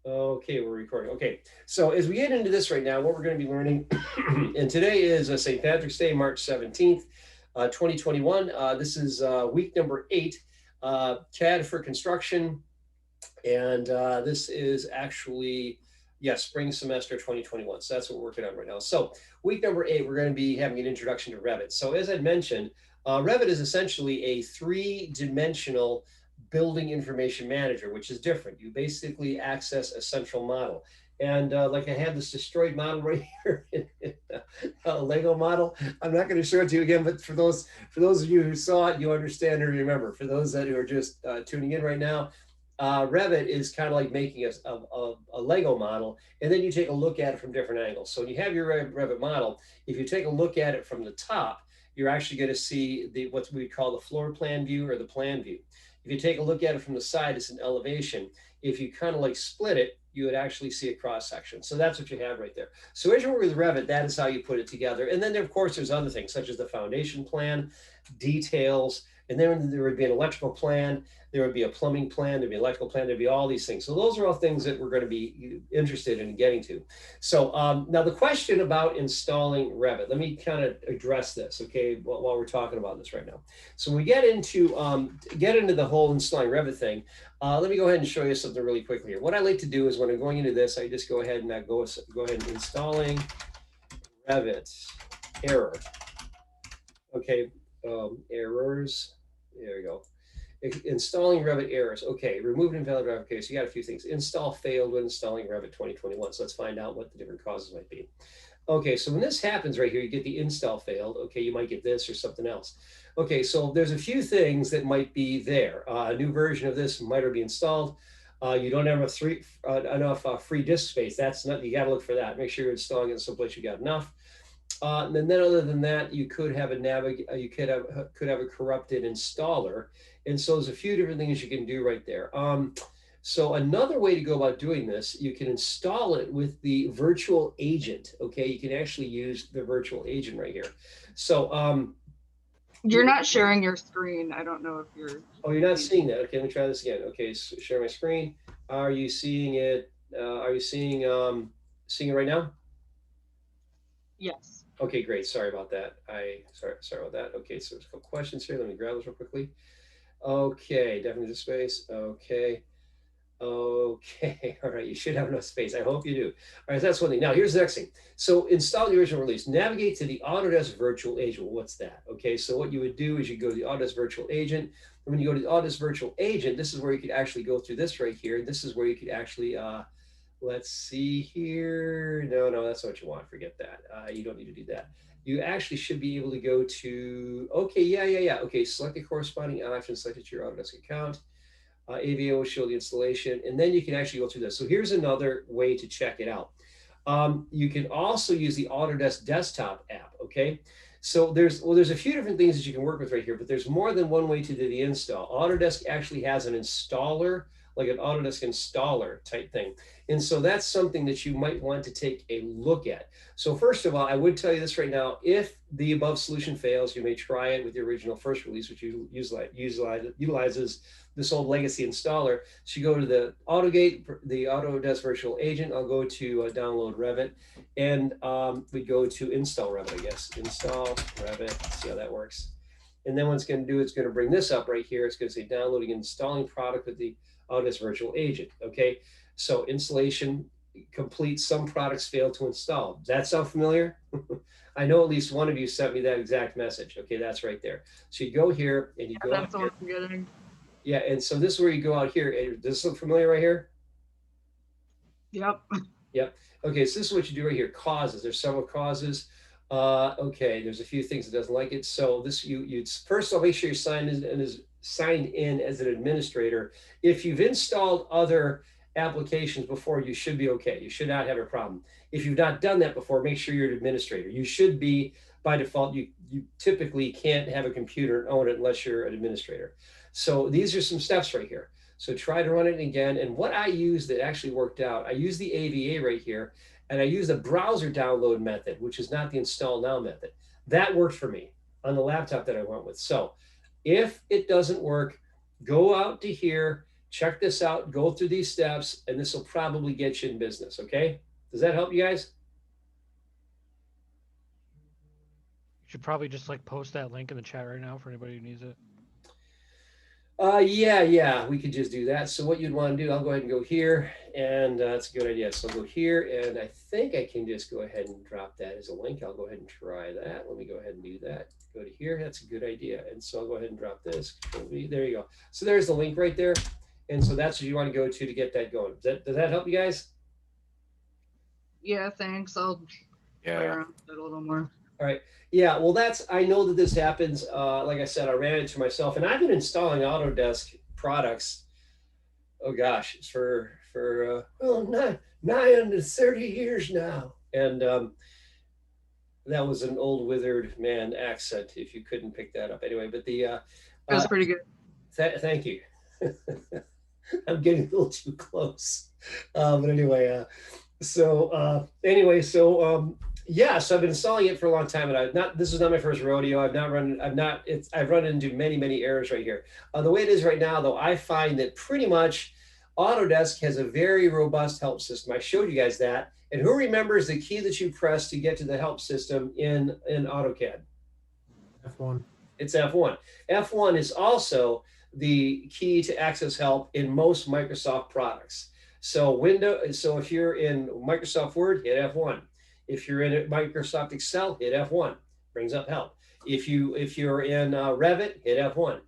Okay, we're recording. Okay, so as we get into this right now, what we're going to be learning, and today is St. Patrick's Day, March 17th, 2021. This is week number 8, CAD for construction. And this is actually, yes, spring semester 2021. So that's what we're working on right now. So week number 8, we're going to be having an introduction to Revit. So as I mentioned, Revit is essentially a three-dimensional building information manager, which is different. You basically access a central model. And like I have this destroyed model right here, a Lego model. I'm not going to show it to you again, but for those of you who saw it, you understand and remember. For those that who are just tuning in right now, Revit is kind of like making a Lego model, and then you take a look at it from different angles. So when you have your Revit model, if you take a look at it from the top, you're actually going to see what we call the floor plan view or the plan view. If you take a look at it from the side, it's an elevation. If you kind of like split it, you would actually see a cross section. So that's what you have right there. So as you work with Revit, that is how you put it together. And then there, of course, there's other things such as the foundation plan, details, and then there would be an electrical plan, there would be a plumbing plan, there'd be an electrical plan, there'd be all these things. So those are all things that we're going to be interested in getting to. So now the question about installing Revit, let me kind of address this, okay, while we're talking about this right now. So when we get into the whole installing Revit thing, let me go ahead and show you something really quickly here. What I like to do is when I'm going into this, I just go ahead and go ahead and installing Revit error. Okay, errors. There we go. Installing Revit errors. Okay, remove invalid Revit. Okay, so you got a few things. Install failed when installing Revit 2021. So let's find out what the different causes might be. Okay, so when this happens right here, you get the install failed. Okay, you might get this or something else. Okay, so there's a few things that might be there. A new version of this might already be installed. You don't have enough free disk space. That's not, you got to look for that. Make sure you're installing it someplace you got enough. And then other than that, you could have a corrupted installer. And so there's a few different things you can do right there. So another way to go about doing this, you can install it with the virtual agent. Okay, you can actually use the virtual agent right here. So You're not sharing your screen. I don't know if you're. oh, you're not seeing that. Okay, let me try this again. Okay, so share my screen. Are you seeing it? Are you seeing it right now? Yes. Okay, great. Sorry about that. Sorry about that. Okay, so there's a couple questions here. Let me grab those real quickly. Okay, definitely the space. Okay. Okay, all right. You should have enough space. I hope you do. All right, so that's one thing. Now, here's the next thing. So, install the original release. Navigate to the Autodesk Virtual Agent. Well, what's that? Okay, so what you would do is you go to the Autodesk Virtual Agent. And when you go to the Autodesk Virtual Agent, this is where you could actually go through this right here. This is where you could actually let's see here. No, that's not what you want. Forget that. You don't need to do that. You actually should be able to go to, okay, yeah. Okay, select the corresponding option, select it to your Autodesk account. AVO will show the installation, and then you can actually go through this. So here's another way to check it out. You can also use the Autodesk desktop app, okay? So there's a few different things that you can work with right here, but there's more than one way to do the install. Autodesk actually has an installer, like an Autodesk installer type thing. And so that's something that you might want to take a look at. So first of all, I would tell you this right now, if the above solution fails, you may try it with the original first release, which utilizes this old legacy installer. So you go to the Autodesk Virtual Agent. I'll go to download Revit, and we go to install Revit, I guess. Install Revit, see how that works. And then what it's going to do, it's going to bring this up right here. It's going to say downloading and installing product with the Autodesk Virtual Agent. Okay, so installation complete. Some products fail to install. Does that sound familiar? I know at least one of you sent me that exact message. Okay, that's right there. So you go here and you Yeah, go out that's the here. one I'm getting. Yeah, and so this is where you go out here. Does this look familiar right here? Yep. Yep. Okay, so this is what you do right here. Causes. There's several causes. Okay, there's a few things that doesn't like it. So this you first of all make sure you're signed in as an administrator. If you've installed other applications before, you should be okay. You should not have a problem. If you've not done that before, make sure you're an administrator. You should be by default. You typically can't have a computer and own it unless you're an administrator. So these are some steps right here. So try to run it again. And what I used that actually worked out, I used the AVA right here, and I used the browser download method, which is not the install now method. That worked for me on the laptop that I went with. So if it doesn't work, go out to here, check this out, go through these steps, and this will probably get you in business. Okay. Does that help you guys? You should probably just like post that link in the chat right now for anybody who needs it. Yeah, we could just do that. So what you'd want to do, I'll go ahead and go here, and that's a good idea. So I'll go here, and I think I can just go ahead and drop that as a link. I'll go ahead and try that. Let me go ahead and do that. Go to here. That's a good idea. And so I'll go ahead and drop this. Control V. There you go. So there's the link right there. And so that's what you want to go to get that going. Does that help you guys? Yeah, thanks. I'll play around with it a little more. All right. Yeah, well, I know that this happens. Like I said, I ran into myself, and I've been installing Autodesk products. Oh gosh, for nigh under 30 years now, and that was an old withered man accent. If you couldn't pick that up, anyway. But It was pretty good. thank you. I'm getting a little too close, but anyway. Yeah, so I've been installing it for a long time, and this is not my first rodeo. I've run into many errors right here. The way it is right now, though, I find that pretty much Autodesk has a very robust help system. I showed you guys that. And who remembers the key that you press to get to the help system in AutoCAD? F1. It's F1. F1 is also the key to access help in most Microsoft products. So if you're in Microsoft Word, hit F1. If you're in Microsoft Excel, hit F1. Brings up help. If you're in Revit, hit F1.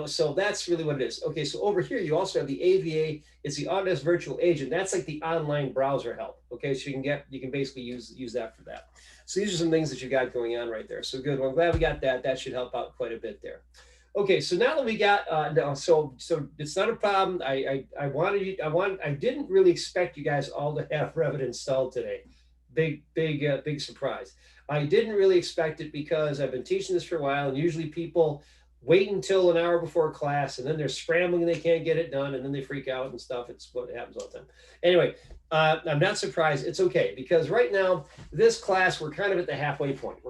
So that's really what it is. Okay, so over here you also have the AVA. It's the Autodesk Virtual Agent. That's like the online browser help. Okay, so you can basically use that for that. So these are some things that you got going on right there. So good. Well, I'm glad we got that. That should help out quite a bit there. Okay, so now that we got so it's not a problem. I didn't really expect you guys all to have Revit installed today. Big surprise. I didn't really expect it because I've been teaching this for a while, and usually people wait until an hour before class, and then they're scrambling and they can't get it done, and then they freak out and stuff. It's what happens all the time. Anyway, I'm not surprised. It's okay, because right now, this class, we're kind of at the halfway point.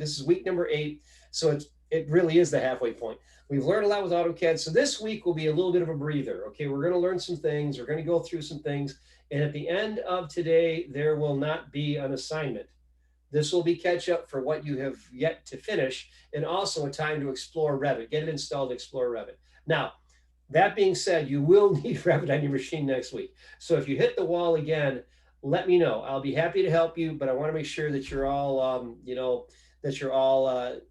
This is week number 8, so it really is the halfway point. We've learned a lot with AutoCAD, so this week will be a little bit of a breather. Okay, we're going to learn some things. We're going to go through some things, and at the end of today, there will not be an assignment. This will be catch up for what you have yet to finish, and also a time to explore Revit. Get it installed, explore Revit. Now, that being said, you will need Revit on your machine next week. So if you hit the wall again, let me know. I'll be happy to help you, but I want to make sure that you're all,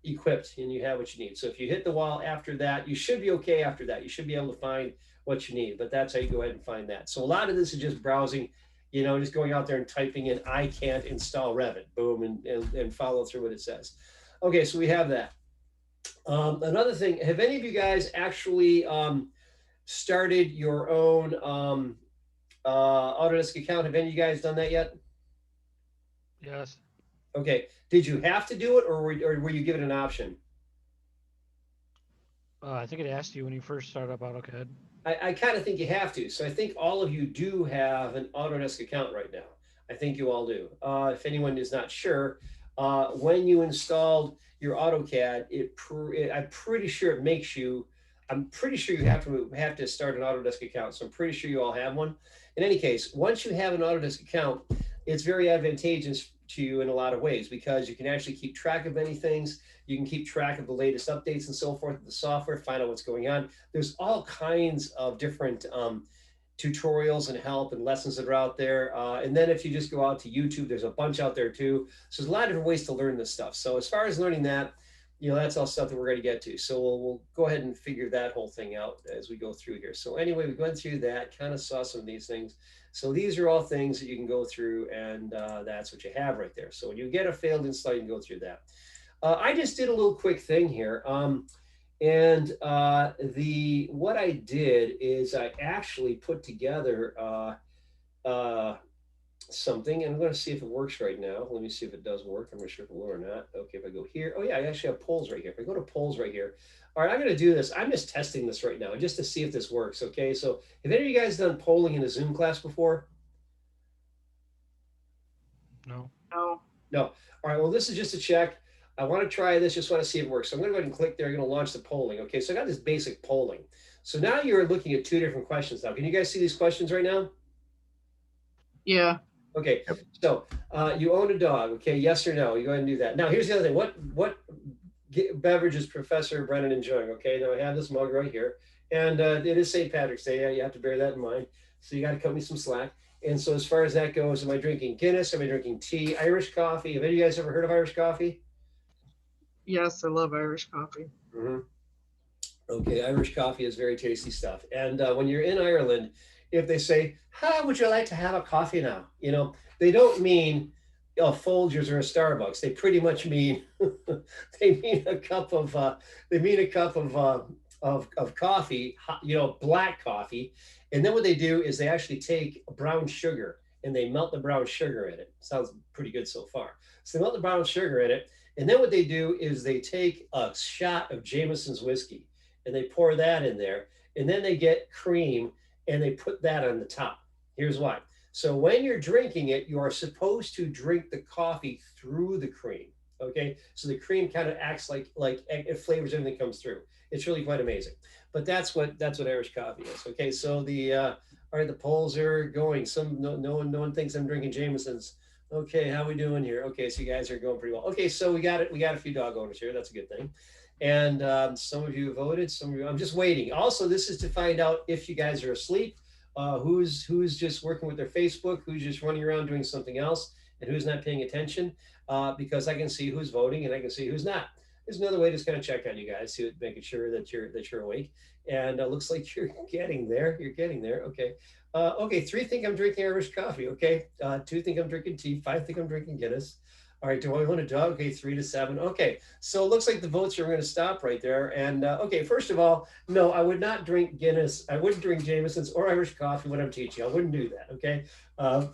equipped and you have what you need. So if you hit the wall after that, you should be okay after that. You should be able to find what you need, but that's how you go ahead and find that. So a lot of this is just browsing, just going out there and typing in, I can't install Revit, boom, and follow through what it says. Okay, so we have that. Another thing, have any of you guys actually started your own Autodesk account? Have any of you guys done that yet? Yes. Okay, did you have to do it, or were you given an option? I think it asked you when you first started up AutoCAD. I kind of think you have to. So I think all of you do have an Autodesk account right now. I think you all do. If anyone is not sure, when you installed your AutoCAD, I'm pretty sure it makes you. I'm pretty sure you have to start an Autodesk account. So I'm pretty sure you all have one. In any case, once you have an Autodesk account, it's very advantageous to you in a lot of ways, because you can actually keep track of many things. You can keep track of the latest updates and so forth of the software, find out what's going on. There's all kinds of different tutorials and help and lessons that are out there. And then if you just go out to YouTube, there's a bunch out there too. So there's a lot of different ways to learn this stuff. So as far as learning that, that's all stuff that we're going to get to. So we'll go ahead and figure that whole thing out as we go through here. So anyway, we went through that, kind of saw some of these things. So these are all things that you can go through, and that's what you have right there. So when you get a failed install, you can go through that. I just did a little quick thing here. What I did is I actually put together something, and I'm going to see if it works right now. Let me see if it does work. I'm not sure if it will or not. Okay, if I go here, oh yeah, I actually have polls right here. If I go to polls right here, all right, I'm going to do this. I'm just testing this right now just to see if this works. Okay, so have any of you guys done polling in a Zoom class before? No. No. All right, well, this is just a check. I want to try this, just want to see if it works. So I'm going to go ahead and click there. I'm going to launch the polling. Okay, so I got this basic polling. So now you're looking at two different questions now. Can you guys see these questions right now? Yeah. Okay, Yep. so you own a dog. Okay, yes or no? You go ahead and do that. Now, here's the other thing. What beverage is Professor Brennan enjoying? Okay, now I have this mug right here, and it is St. Patrick's Day. Yeah, you have to bear that in mind. So you got to cut me some slack. And so as far as that goes, am I drinking Guinness? Am I drinking tea? Irish coffee? Have any of you guys ever heard of Irish coffee? Yes, I love Irish coffee. Mm-hmm. Okay, Irish coffee is very tasty stuff. And when you're in Ireland, if they say, "How would you like to have a coffee now?" They don't mean a Folgers or a Starbucks. They pretty much mean they mean a cup of of coffee, black coffee. And then what they do is they actually take brown sugar and they melt the brown sugar in it. Sounds pretty good so far. So they melt the brown sugar in it, and then what they do is they take a shot of Jameson's whiskey and they pour that in there, and then they get cream and they put that on the top. Here's why. So when you're drinking it, you are supposed to drink the coffee through the cream. Okay, so the cream kind of acts like it flavors everything that comes through. It's really quite amazing. But that's what Irish coffee is. Okay, so the all right, the polls are going. No one thinks I'm drinking Jameson's. Okay, how we doing here? Okay, so you guys are going pretty well. Okay, so we got it. We got a few dog owners here. That's a good thing. And some of you voted. Some of you. I'm just waiting. Also, this is to find out if you guys are asleep, who's just working with their Facebook, who's just running around doing something else, and who's not paying attention. Because I can see who's voting and I can see who's not. There's another way to just kind of check on you guys, making sure that you're awake. And it looks like you're getting there. You're getting there. Okay. Okay. 3 think I'm drinking Irish coffee. Okay. 2 think I'm drinking tea. 5 think I'm drinking Guinness. All right, do I want a dog? Okay, 3 to 7. Okay, so it looks like the votes are going to stop right there. And okay, first of all, no, I would not drink Guinness. I wouldn't drink Jameson's or Irish coffee when I'm teaching. I wouldn't do that. Okay,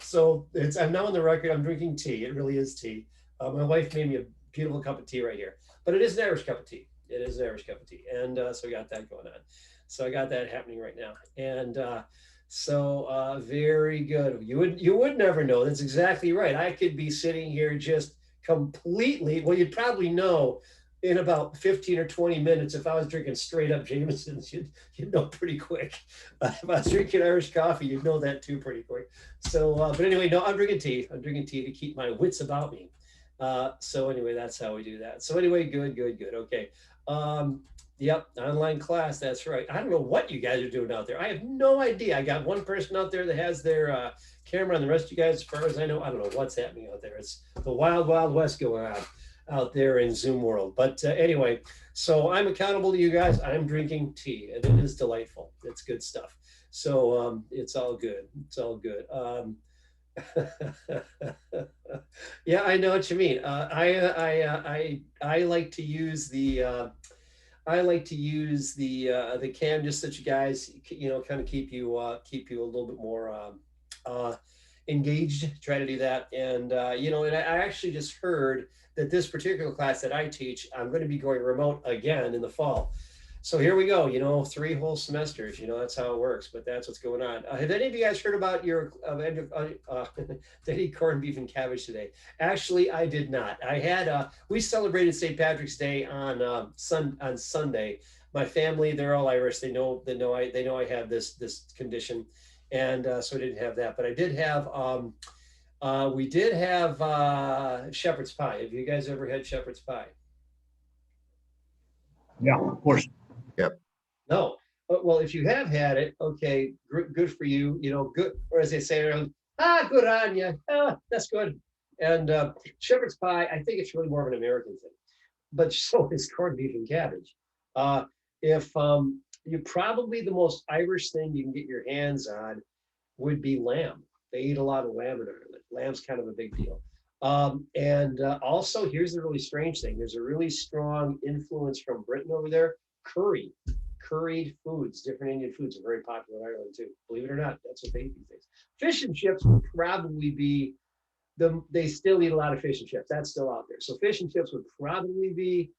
so I'm now on the record. I'm drinking tea. It really is tea. My wife made me a beautiful cup of tea right here, but it is an Irish cup of tea. It is an Irish cup of tea, and so I got that going on. So I got that happening right now, and so very good. You would never know. That's exactly right. I could be sitting here just completely. Well, you'd probably know in about 15 or 20 minutes if I was drinking straight up Jameson's. You'd know pretty quick. If I was drinking Irish coffee, you'd know that too pretty quick. So, but anyway, no, I'm drinking tea. I'm drinking tea to keep my wits about me. So anyway, that's how we do that. So anyway, good. Okay. Yep, online class. That's right. I don't know what you guys are doing out there. I have no idea. I got one person out there that has their camera, and the rest of you guys, as far as I know, I don't know what's happening out there. It's the wild, wild west going on out there in Zoom world. But anyway, so I'm accountable to you guys. I'm drinking tea, and it is delightful. It's good stuff. So it's all good. It's all good. Yeah, I know what you mean. I like to use the cam just that you guys kind of keep you a little bit more engaged. Try to do that, and and I actually just heard that this particular class that I teach, I'm going to be going remote again in the fall. So here we go, 3 whole semesters, that's how it works, but that's what's going on. Have any of you guys heard about your corned beef and cabbage today? Actually, I did not. We celebrated St. Patrick's Day on Sunday. My family, they're all Irish. They know I have this condition. And so I didn't have that, but I did have, we did have shepherd's pie. Have you guys ever had shepherd's pie? Yeah, of course. Yep. No. Well, if you have had it, okay, good for you. Good, or as they say around, good on you. That's good. And shepherd's pie, I think it's really more of an American thing, but so is corned beef and cabbage. If you probably the most Irish thing you can get your hands on would be lamb. They eat a lot of lamb in Ireland. Lamb's kind of a big deal. And also, here's the really strange thing. There's a really strong influence from Britain over there. Curried foods, different Indian foods are very popular in Ireland too. Believe it or not, that's what they eat these days. Fish and chips would probably be they still eat a lot of fish and chips. That's still out there. So fish and chips would probably be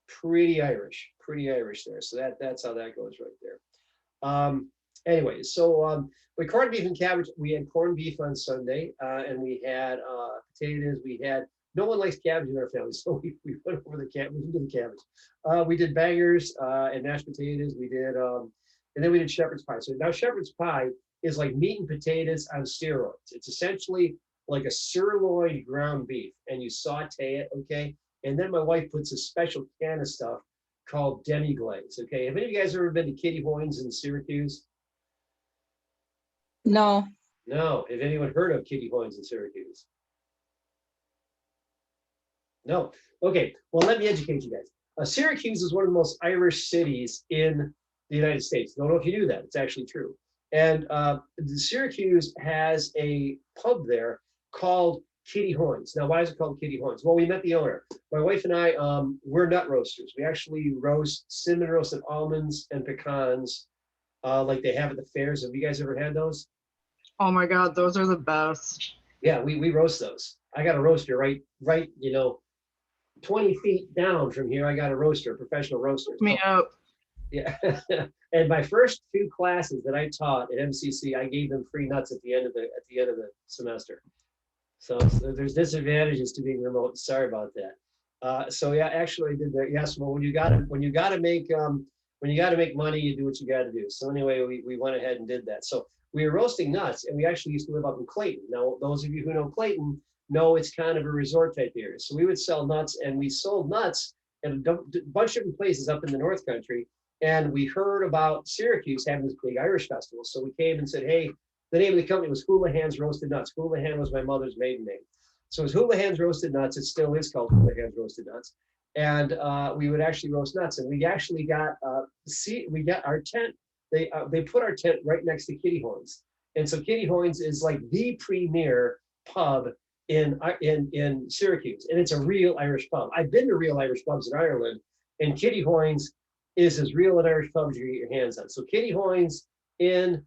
pretty Irish there. So that's how that goes right there. Anyway, so with corned beef and cabbage, we had corned beef on Sunday, and we had potatoes. No one likes cabbage in our family, so we went over the cabbage. We did the cabbage. We did bangers and mashed potatoes. We did and then we did shepherd's pie. So now shepherd's pie is like meat and potatoes on steroids. It's essentially like a sirloin ground beef, and you saute it, okay? And then my wife puts a special can of stuff called demi glaze, okay? Have any of you guys ever been to Kitty Hoynes in Syracuse? No. No. Have anyone heard of Kitty Hoynes in Syracuse? No. Okay. Well, let me educate you guys. Syracuse is one of the most Irish cities in the United States. Don't know if you knew that. It's actually true. And Syracuse has a pub there called Kitty Hoynes. Now, why is it called Kitty Hoynes? Well, we met the owner. My wife and I, we're nut roasters. We actually roast cinnamon roasted almonds and pecans like they have at the fairs. Have you guys ever had those? Oh my God, those are the best. Yeah, we roast those. I got a roaster right, 20 feet down from here. I got a roaster, a professional roaster. Me up. Yeah. And my first 2 classes that I taught at MCC, I gave them free nuts at the end of the semester. So there's disadvantages to being remote. Sorry about that. So yeah, actually I did that. Yes, well, when you gotta make money, you do what you gotta do. So anyway, we went ahead and did that. So we were roasting nuts, and we actually used to live up in Clayton. Now, those of you who know Clayton know it's kind of a resort type area. So we would sell nuts, and we sold nuts at a bunch of different places up in the North Country. And we heard about Syracuse having this big Irish festival. So we came and said, hey, the name of the company was Houlihan's Roasted Nuts. Houlihan was my mother's maiden name. So it's Houlihan's Roasted Nuts. It still is called Houlihan's Roasted Nuts. And we would actually roast nuts. And we actually got, we got our tent. They put our tent right next to Kitty Hoynes. And so Kitty Hoynes is like the premier pub in Syracuse. And it's a real Irish pub. I've been to real Irish pubs in Ireland, and Kitty Hoynes is as real an Irish pub as you get your hands on. So Kitty Hoynes in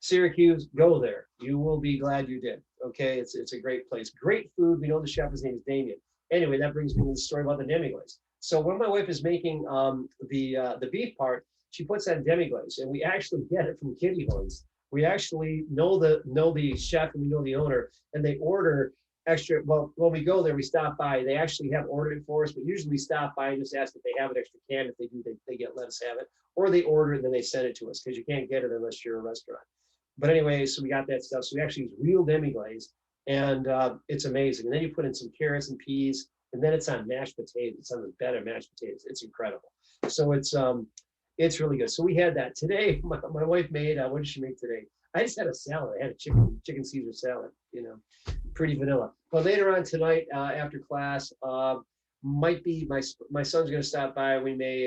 Syracuse, go there. You will be glad you did. Okay, it's a great place. Great food. We know the chef, his name is Damien. Anyway, that brings me to the story about the demi-glaze. So when my wife is making the beef part, she puts that in demi-glaze, and we actually get it from Kitty Hoynes. We actually know the chef, and we know the owner, and they order extra. Well, when we go there, we stop by. They actually have ordered it for us, but usually we stop by and just ask if they have an extra can. If they do, they let us have it, or they order it and then they send it to us, because you can't get it unless you're a restaurant. But anyway, so we got that stuff. So we actually use real demi-glaze, and it's amazing. And then you put in some carrots and peas, and then it's on mashed potatoes. It's on the bed of mashed potatoes. It's incredible. So it's really good. So we had that today. My wife made, what did she make today? I just had a salad. I had a chicken Caesar salad, pretty vanilla. But later on tonight, after class, might be my son's going to stop by. We may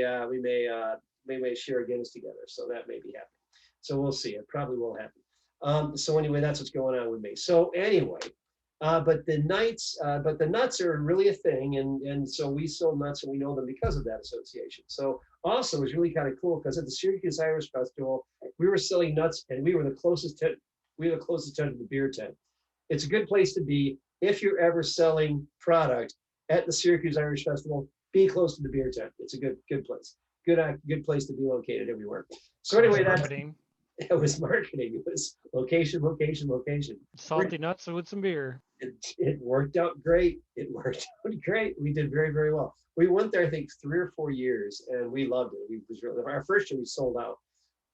share a Guinness together. So that may be happening. So we'll see. It probably will happen. So anyway, that's what's going on with me. So anyway, but the nuts are really a thing, and so we sold nuts, and we know them because of that association. So also, it was really kind of cool because at the Syracuse Irish Festival, we were selling nuts, and we were the closest tent. We were the closest tent to the beer tent. It's a good place to be if you're ever selling product at the Syracuse Irish Festival. Be close to the beer tent. It's a good place. Good place to be located everywhere. So anyway, it was marketing. It was location. Salty nuts with some beer. It worked out great. We did very, very well. We went there, I think, 3 or 4 years, and we loved it. It was really, our first year we sold out.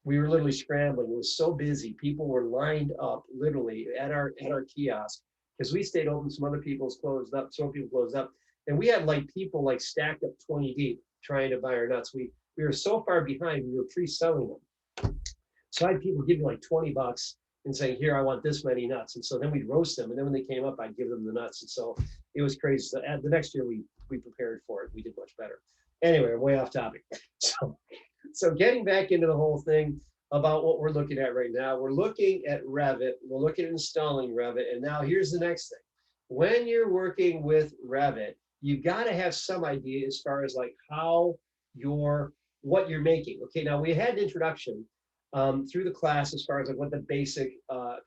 We were literally scrambling. It was so busy. People were lined up literally at our kiosk because we stayed open. Some other people's closed up. Some people closed up, and we had people stacked up 20 deep trying to buy our nuts. We were so far behind. We were pre-selling them. So I had people give me $20 and say, here, I want this many nuts. And so then we'd roast them. And then when they came up, I'd give them the nuts. And so it was crazy. So the next year we prepared for it. We did much better. Anyway, I'm way off topic. So getting back into the whole thing about what we're looking at right now, we're looking at Revit. We're looking at installing Revit. And now here's the next thing. When you're working with Revit, you've got to have some idea as far as what you're making. Okay, now we had an introduction through the class as far as what the basic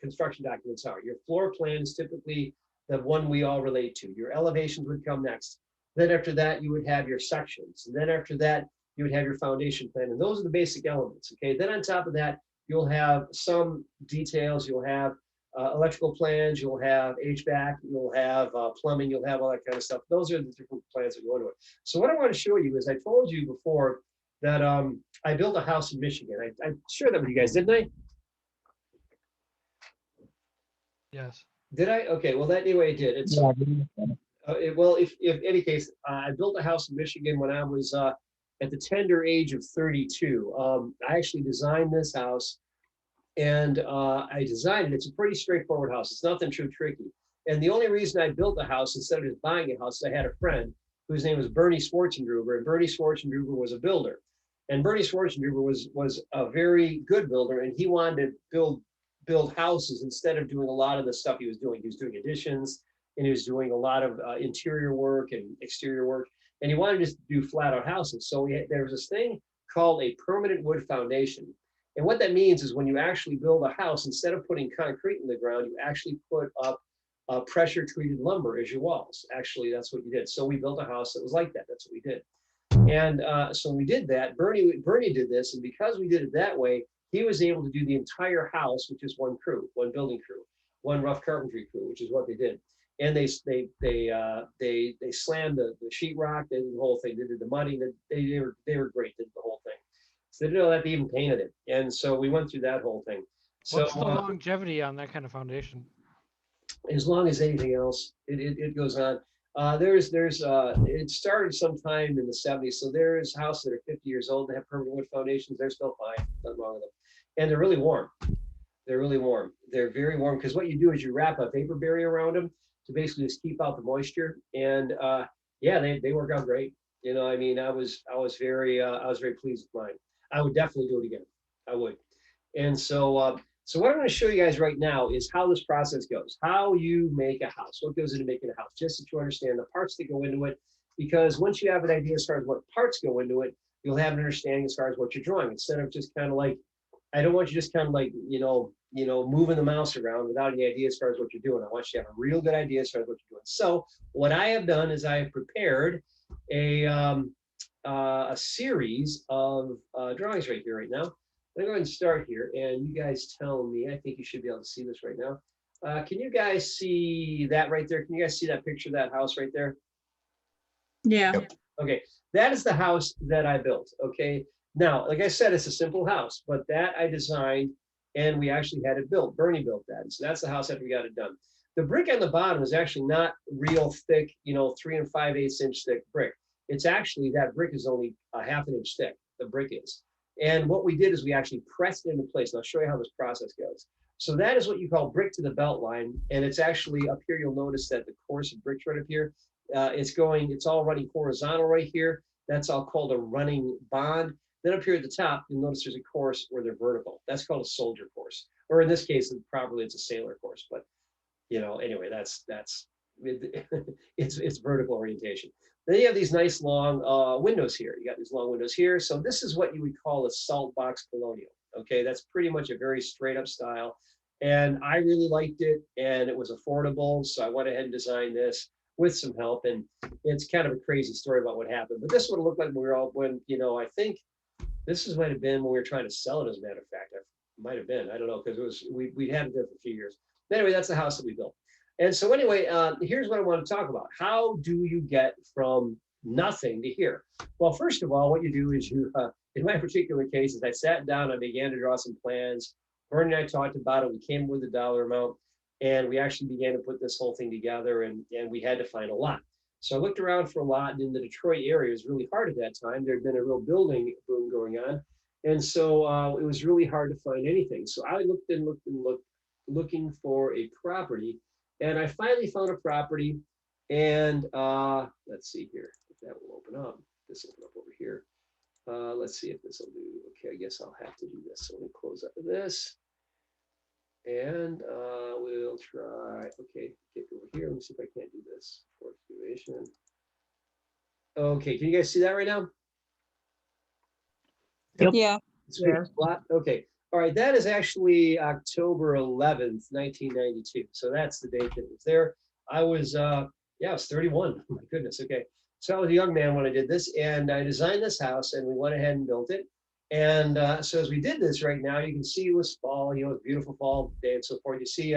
construction documents are. Your floor plan is typically the one we all relate to. Your elevations would come next. Then after that, you would have your sections. And then after that, you would have your foundation plan. And those are the basic elements, okay? Then on top of that, you'll have some details. You'll have electrical plans. You'll have HVAC. You'll have plumbing. You'll have all that kind of stuff. Those are the different plans that go into it. So what I want to show you is I told you before that I built a house in Michigan. I shared that with you guys, didn't I? Yes. Did I? Okay, well, that anyway, I did. It's well, if any case, I built a house in Michigan when I was at the tender age of 32. I actually designed this house, and I designed it. It's a pretty straightforward house. It's nothing too tricky. And the only reason I built a house instead of just buying a house, I had a friend whose name was Bernie Schwartzendruber, and Bernie Schwartzendruber was a builder. And Bernie Schwartzendruber was a very good builder, and he wanted to build houses instead of doing a lot of the stuff he was doing. He was doing additions, and he was doing a lot of interior work and exterior work, and he wanted to just do flat out houses. So there was this thing called a permanent wood foundation. And what that means is when you actually build a house, instead of putting concrete in the ground, you actually put up pressure treated lumber as your walls. Actually, that's what you did. So we built a house that was like that. That's what we did. And so we did that. Bernie did this, and because we did it that way, he was able to do the entire house, which is one crew, one building crew, one rough carpentry crew, which is what they did. And they slammed the sheetrock, they did the whole thing. They did the muddy. They were great. They did the whole thing. So they didn't know that they even painted it. And so we went through that whole thing. So What's the longevity on that kind of foundation? as long as anything else, it goes on. It started sometime in the 70s. So there's houses that are 50 years old that have permanent wood foundations. They're still fine, nothing wrong with them. And they're really warm. They're really warm. They're very warm because what you do is you wrap a vapor barrier around them to basically just keep out the moisture. And yeah, they work out great. You know, I mean, I was very pleased with mine. I would definitely do it again. I would. And so so what I'm going to show you guys right now is how this process goes, how you make a house, what goes into making a house, just so you understand the parts that go into it. Because once you have an idea as far as what parts go into it, you'll have an understanding as far as what you're drawing, instead of just kind of like, I don't want you just kind of like, moving the mouse around without any idea as far as what you're doing. I want you to have a real good idea as far as what you're doing. So what I have done is I have prepared a series of drawings right here right now. I'm going to start here, and you guys tell me. I think you should be able to see this right now. Can you guys see that right there? Can you guys see that picture of that house right there? Yeah. Yep. Okay, that is the house that I built. Okay, now, like I said, it's a simple house, but that I designed, and we actually had it built. Bernie built that, and so that's the house after we got it done. The brick on the bottom is actually not real thick, 3 5/8 inch thick brick. It's actually, that brick is only a 1/2 inch thick. The brick is. And what we did is we actually pressed it into place. And I'll show you how this process goes. So that is what you call brick to the belt line. And it's actually up here, you'll notice that the course of bricks right up here, it's all running horizontal right here. That's all called a running bond. Then up here at the top, you'll notice there's a course where they're vertical. That's called a soldier course. Or in this case, probably it's a sailor course. But anyway, that's it's vertical orientation. Then you have these nice long windows here. You got these long windows here. So this is what you would call a salt box colonial. Okay, that's pretty much a very straight up style. And I really liked it, and it was affordable. So I went ahead and designed this with some help. And it's kind of a crazy story about what happened. But this is what it looked like when we were all, I think might have been when we were trying to sell it, as a matter of fact. It might have been, I don't know, because we had it there for a few years. But anyway, that's the house that we built. And so anyway, here's what I want to talk about. How do you get from nothing to here? Well, first of all, what you do is in my particular case, is I sat down, I began to draw some plans. Bernie and I talked about it. We came up with a dollar amount, and we actually began to put this whole thing together, and we had to find a lot. So I looked around for a lot, and in the Detroit area, it was really hard at that time. There had been a real building boom going on. And so it was really hard to find anything. So I looked and looked and looked, looking for a property. And I finally found a property, and let's see here if that will open up. This will open up over here. Let's see if this will do. Okay, I guess I'll have to do this. So let me close up this, and we'll try. Okay, get over here. Let me see if I can't do this for activation. Okay, can you guys see that right now? Yep. Yeah. It's a lot. Okay. All right, that is actually October 11th, 1992. So that's the date that it was there. I was, I was 31. Oh my goodness. Okay. So I was a young man when I did this, and I designed this house, and we went ahead and built it. And so as we did this right now, you can see it was fall, it's beautiful fall day and so forth. You see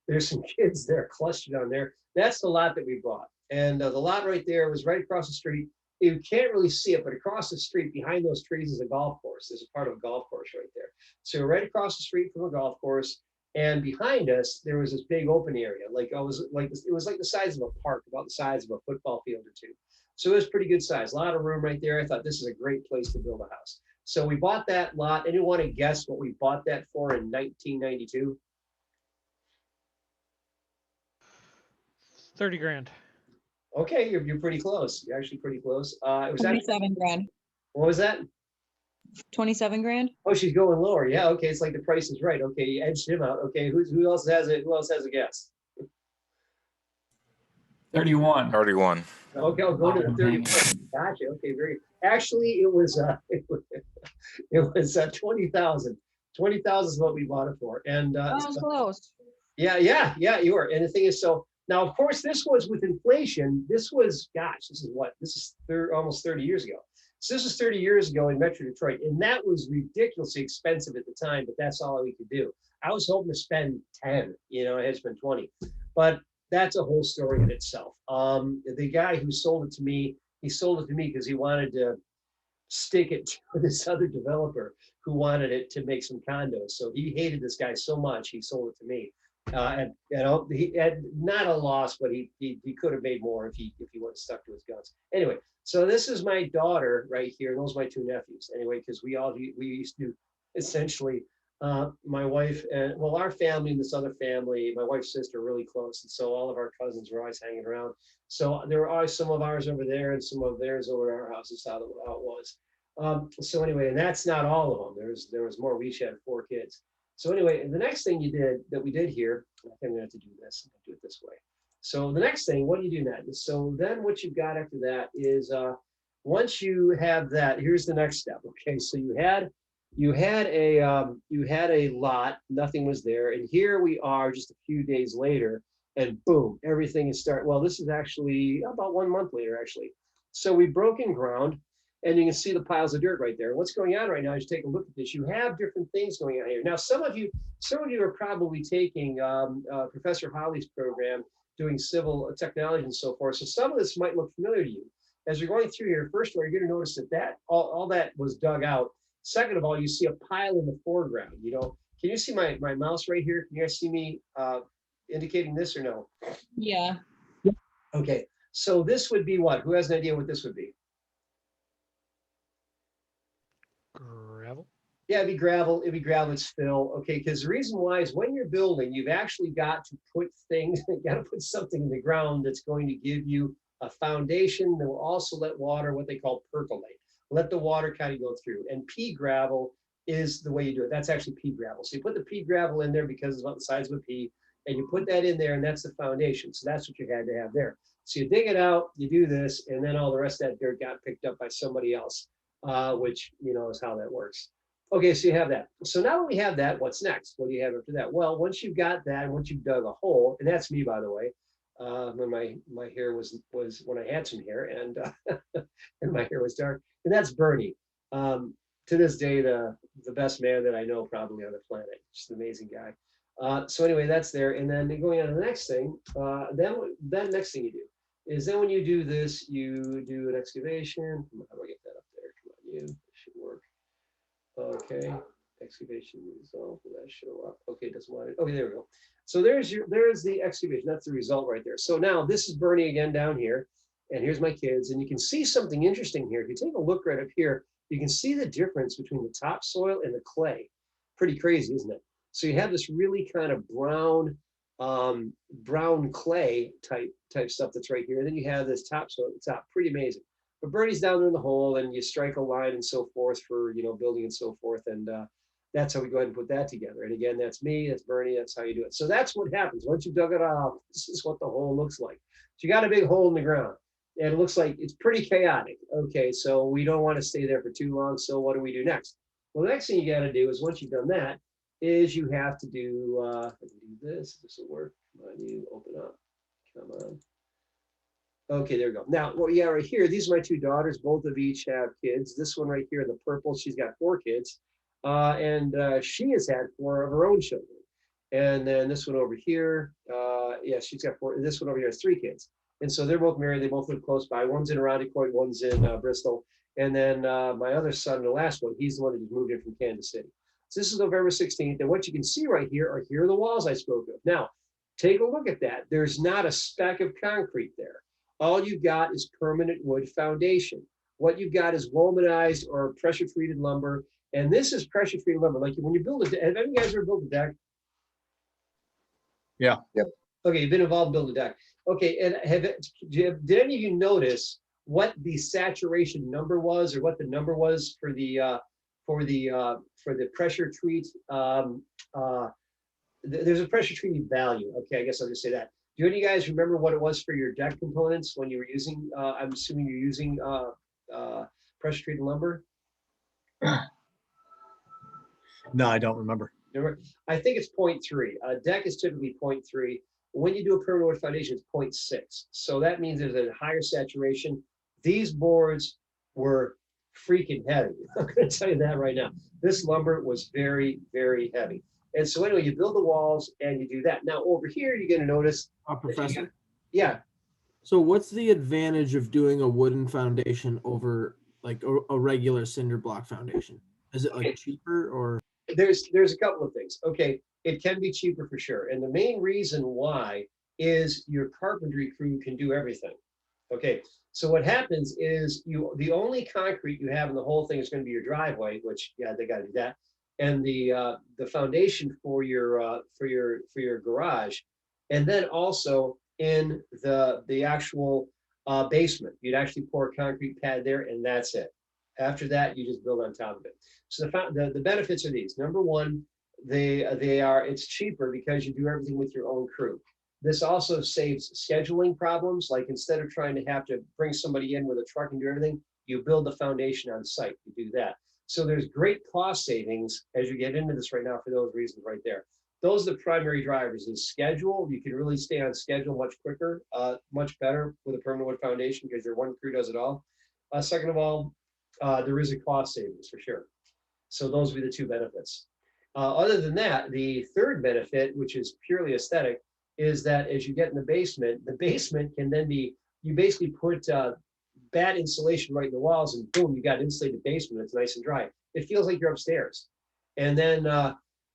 there's some kids there clustered on there. That's the lot that we bought. And the lot right there was right across the street you can't really see it, but across the street behind those trees is a golf course. There's a part of a golf course right there. So right across the street from a golf course, and behind us there was this big open area. Like I was like it was like the size of a park, about the size of a football field or two. So it was pretty good size, a lot of room right there. I thought this is a great place to build a house. So we bought that lot. Anyone want to guess what we bought that for in 1992? 30 grand. Okay, you're pretty close. You're actually pretty close. It was actually, 27 grand. what was that? 27 grand. Oh, she's going lower. Yeah, okay. It's like the Price is Right. Okay, you edged him out. Okay, who else has it? Who else has a guess? 31. 31. Okay, I'll go to the 30. Gotcha. Okay, very. Actually, it was it was 20,000. 20,000 is what we bought it for. And That was close. yeah, you were. And the thing is, so now, of course, this was with inflation. This was, gosh, this is what? This is almost 30 years ago. So this was 30 years ago in Metro Detroit, and that was ridiculously expensive at the time, but that's all we could do. I was hoping to spend 10, I had to spend 20, but that's a whole story in itself. The guy who sold it to me, he sold it to me because he wanted to stick it to this other developer who wanted it to make some condos. So he hated this guy so much, he sold it to me. And he had not a loss, but he could have made more if he would have stuck to his guns. Anyway, so this is my daughter right here. Those are my two nephews. Anyway, because we used to essentially, my wife and our family and this other family, my wife's sister, are really close, and so all of our cousins were always hanging around. So there were always some of ours over there and some of theirs over at our house. Is how it was. So anyway, and that's not all of them. There was more. We each had 4 kids. So anyway, the next thing we did here, I think I'm gonna have to do this. I'm gonna do it this way. So the next thing, what do you do next? So then what you've got after that is once you have that, here's the next step. Okay, so you had a lot, nothing was there, and here we are just a few days later, and boom, everything is starting. Well, this is actually about 1 month later, actually. So we've broken ground. And you can see the piles of dirt right there. What's going on right now is you take a look at this. You have different things going on here. Now, some of you are probably taking Professor Holly's program, doing civil technology and so forth. So some of this might look familiar to you. As you're going through here, first of all, you're going to notice that all that was dug out. Second of all, you see a pile in the foreground. Can you see my mouse right here? Can you guys see me indicating this or no? Yeah. Okay. So this would be what? Who has an idea what this would be? Gravel. Yeah, it'd be gravel. It's fill. Okay, because the reason why is when you're building, you've actually got to put things, you got to put something in the ground that's going to give you a foundation that will also let water, what they call percolate, let the water kind of go through. And pea gravel is the way you do it. That's actually pea gravel. So you put the pea gravel in there because it's about the size of a pea, and you put that in there, and that's the foundation. So that's what you had to have there. So you dig it out, you do this, and then all the rest of that dirt got picked up by somebody else. Which is how that works. Okay, so you have that. So now that we have that, what's next? What do you have after that? Well, once you've got that, and once you've dug a hole, and that's me, by the way, when my hair was when I had some hair, and and my hair was dark, and that's Bernie. To this day, the best man that I know probably on the planet. Just an amazing guy. So anyway, that's there, and then going on to the next thing. Then next thing you do is then when you do this, you do an excavation. How do I get that up there? Come on, it should work. Okay, excavation result. Will that show up? Okay, it doesn't want it. Okay, there we go. So there's the excavation. That's the result right there. So now this is Bernie again down here, and here's my kids, and you can see something interesting here. If you take a look right up here, you can see the difference between the topsoil and the clay. Pretty crazy, isn't it? So you have this really kind of brown clay type stuff that's right here. And then you have this topsoil at the top. Pretty amazing. But Bernie's down there in the hole, and you strike a line and so forth for building and so forth. And that's how we go ahead and put that together. And again, that's me, that's Bernie, that's how you do it. So that's what happens. Once you've dug it out, this is what the hole looks like. So you got a big hole in the ground, and it looks like it's pretty chaotic. Okay, so we don't want to stay there for too long. So what do we do next? Well, the next thing you got to do is once you've done that, is you have to do, this will work. Come on, you open up. Come on. Okay, there we go. Now, what you got right here, these are my two daughters. Both of each have kids. This one right here in the purple, she's got 4 kids. And she has had 4 of her own children. And then this one over here, she's got 4. This one over here has 3 kids. And so they're both married. They both live close by. One's in Irondequoit, one's in Bristol. And then my other son, the last one, he's the one that just moved in from Kansas City. So this is November 16th. And what you can see right here are the walls I spoke of. Now, take a look at that. There's not a speck of concrete there. All you've got is permanent wood foundation. What you've got is womanized or pressure treated lumber. And this is pressure treated lumber. Like when you build have any of you guys ever built a deck? Yeah. Yep. Okay, you've been involved in building a deck. Okay, and did any of you notice what the saturation number was, or what the number was for the pressure treat? There's a pressure treating value. Okay, I guess I'll just say that. Do any of you guys remember what it was for your deck components when you were using? I'm assuming you're using pressure treated lumber. No, I don't remember. I think it's 0.3. A deck is typically 0.3. When you do a permanent wood foundation, it's 0.6. So that means there's a higher saturation. These boards were freaking heavy. I'm going to tell you that right now. This lumber was very, very heavy. And so anyway, you build the walls and you do that. Now over here, you're going to notice. Professor. Yeah. So what's the advantage of doing a wooden foundation over like a regular cinder block foundation? Is it like cheaper or? There's a couple of things. Okay, it can be cheaper for sure. And the main reason why is your carpentry crew can do everything. Okay, so what happens is the only concrete you have in the whole thing is going to be your driveway, which yeah, they got to do that, and the foundation for your garage, and then also in the actual basement, you'd actually pour a concrete pad there, and that's it. After that, you just build on top of it. So the benefits are these. Number one, it's cheaper because you do everything with your own crew. This also saves scheduling problems. Like instead of trying to have to bring somebody in with a truck and do everything, you build the foundation on site. You do that. So there's great cost savings as you get into this right now for those reasons right there. Those are the primary drivers. Is schedule. You can really stay on schedule much quicker, much better with a permanent wood foundation because your one crew does it all. Second of all, there is a cost savings for sure. So those would be the two benefits. Other than that, the third benefit, which is purely aesthetic, is that as you get in the basement can then be, you basically put bad insulation right in the walls and boom, you got an insulated basement. It's nice and dry. It feels like you're upstairs. And then,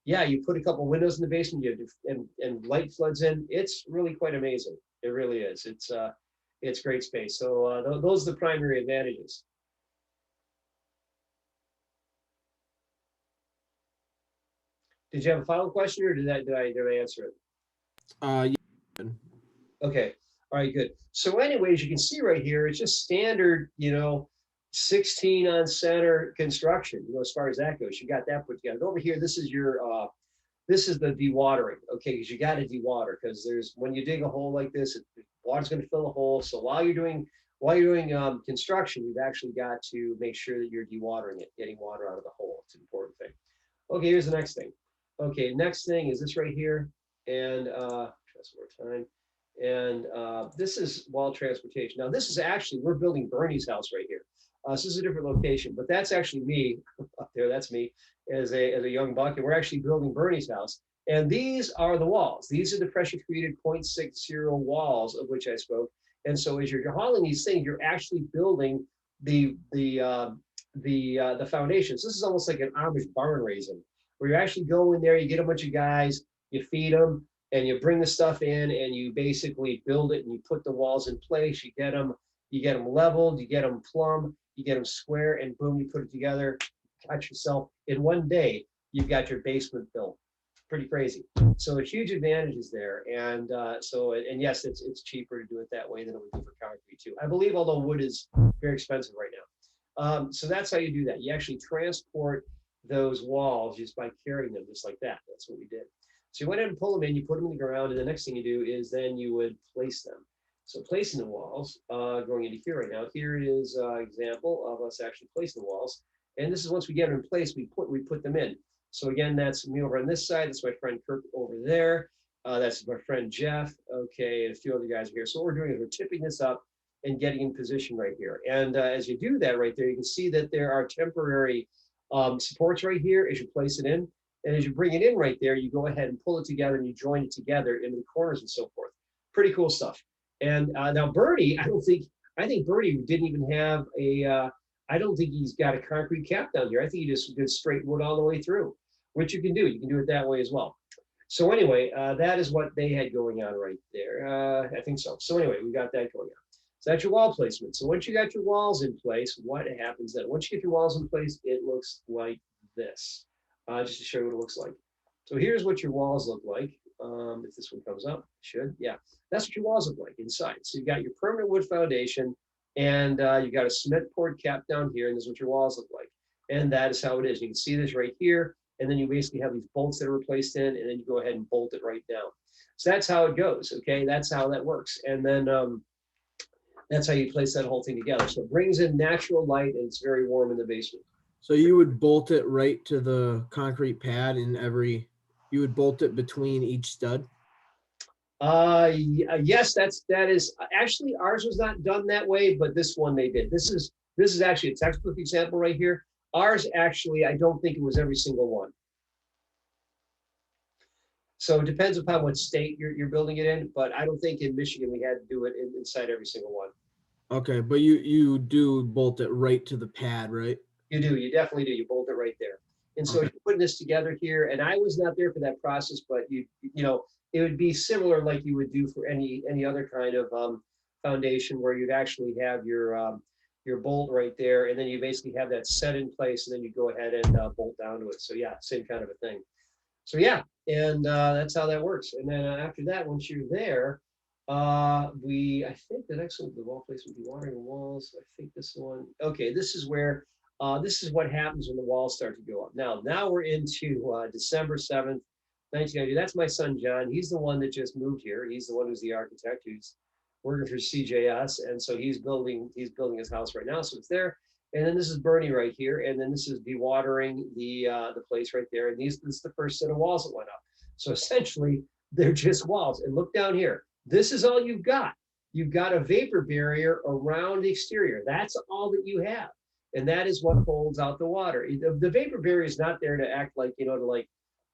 yeah, you put a couple windows in the basement and light floods in. It's really quite amazing. It really is. It's great space. So those are the primary advantages. Did you have a final question, or did I answer it? Yeah. Okay. All right, good. So anyways, you can see right here, it's just standard, 16 on center construction, as far as that goes. You got that put together. Over here, this is the dewatering, okay, because you got to dewater, because when you dig a hole like this, water's going to fill the hole. So while you're doing construction, you've actually got to make sure that you're dewatering it, getting water out of the hole. It's an important thing. Okay, here's the next thing. Okay, next thing is this right here, and just more time. And this is wall transportation. Now this is actually, we're building Bernie's house right here. So this is a different location, but that's actually me up there. That's me as a young buck, and we're actually building Bernie's house. And these are the walls. These are the pressure treated 0.60 walls of which I spoke. And so as you're hauling these things, you're actually building the foundations. This is almost like an Amish barn raising, where you actually go in there, you get a bunch of guys, you feed them, and you bring the stuff in, and you basically build it, and you put the walls in place. You get them leveled, you get them plumb, you get them square, and boom, you put it together. Catch yourself in one day, you've got your basement built. Pretty crazy. So there's huge advantages there, and and yes, it's cheaper to do it that way than it would be for concrete too. I believe, although wood is very expensive right now. So that's how you do that. You actually transport those walls just by carrying them, just like that. That's what we did. So you went in and pull them in, you put them in the ground, and the next thing you do is then you would place them. So placing the walls, going into here right now, here is an example of us actually placing the walls. And this is once we get them in place, we put them in. So again, that's me over on this side. That's my friend Kirk over there. That's my friend Jeff. Okay, and a few other guys are here. So what we're doing is we're tipping this up and getting in position right here. And as you do that right there, you can see that there are temporary supports right here as you place it in. And as you bring it in right there, you go ahead and pull it together and you join it together into the corners and so forth. Pretty cool stuff. And now Bernie, I think Bernie didn't even have I don't think he's got a concrete cap down here. I think he just did straight wood all the way through, which you can do. You can do it that way as well. So anyway, that is what they had going on right there. I think so. So anyway, we got that going on. So that's your wall placement. So once you got your walls in place, what happens then? Once you get your walls in place, it looks like this. Just to show you what it looks like. So here's what your walls look like. If this one comes up, it should. Yeah, that's what your walls look like inside. So you got your permanent wood foundation, and you got a cement poured cap down here, and this is what your walls look like. And that is how it is. You can see this right here, and then you basically have these bolts that are placed in, and then you go ahead and bolt it right down. So that's how it goes, okay? That's how that works. And then that's how you place that whole thing together. So it brings in natural light, and it's very warm in the basement. So you would bolt it right to the concrete pad you would bolt it between each stud? Yes, that is actually ours was not done that way, but this one they did. This is actually a textbook example right here. Ours actually, I don't think it was every single one. So it depends upon what state you're building it in, but I don't think in Michigan we had to do it inside every single one. Okay, but you do bolt it right to the pad, right? You do, you definitely do. You bolt it right there. And so Okay. you're putting this together here, and I was not there for that process, but you know, it would be similar like you would do for any other kind of foundation where you'd actually have your bolt right there, and then you basically have that set in place, and then you go ahead and bolt down to it. So yeah, same kind of a thing. So yeah, and that's how that works. And then after that, once you're there, I think the next one, the wall placement, watering the walls. I think this one. Okay, this is where. This is what happens when the walls start to go up. Now we're into December 7th, 1990. That's my son, John. He's the one that just moved here. He's the one who's the architect who's working for CJS. And so he's building his house right now. So it's there. And then this is Bernie right here. And then this is dewatering the place right there. And this is the first set of walls that went up. So essentially, they're just walls. And look down here. This is all you've got. You've got a vapor barrier around the exterior. That's all that you have. And that is what holds out the water. The vapor barrier is not there to act like, to like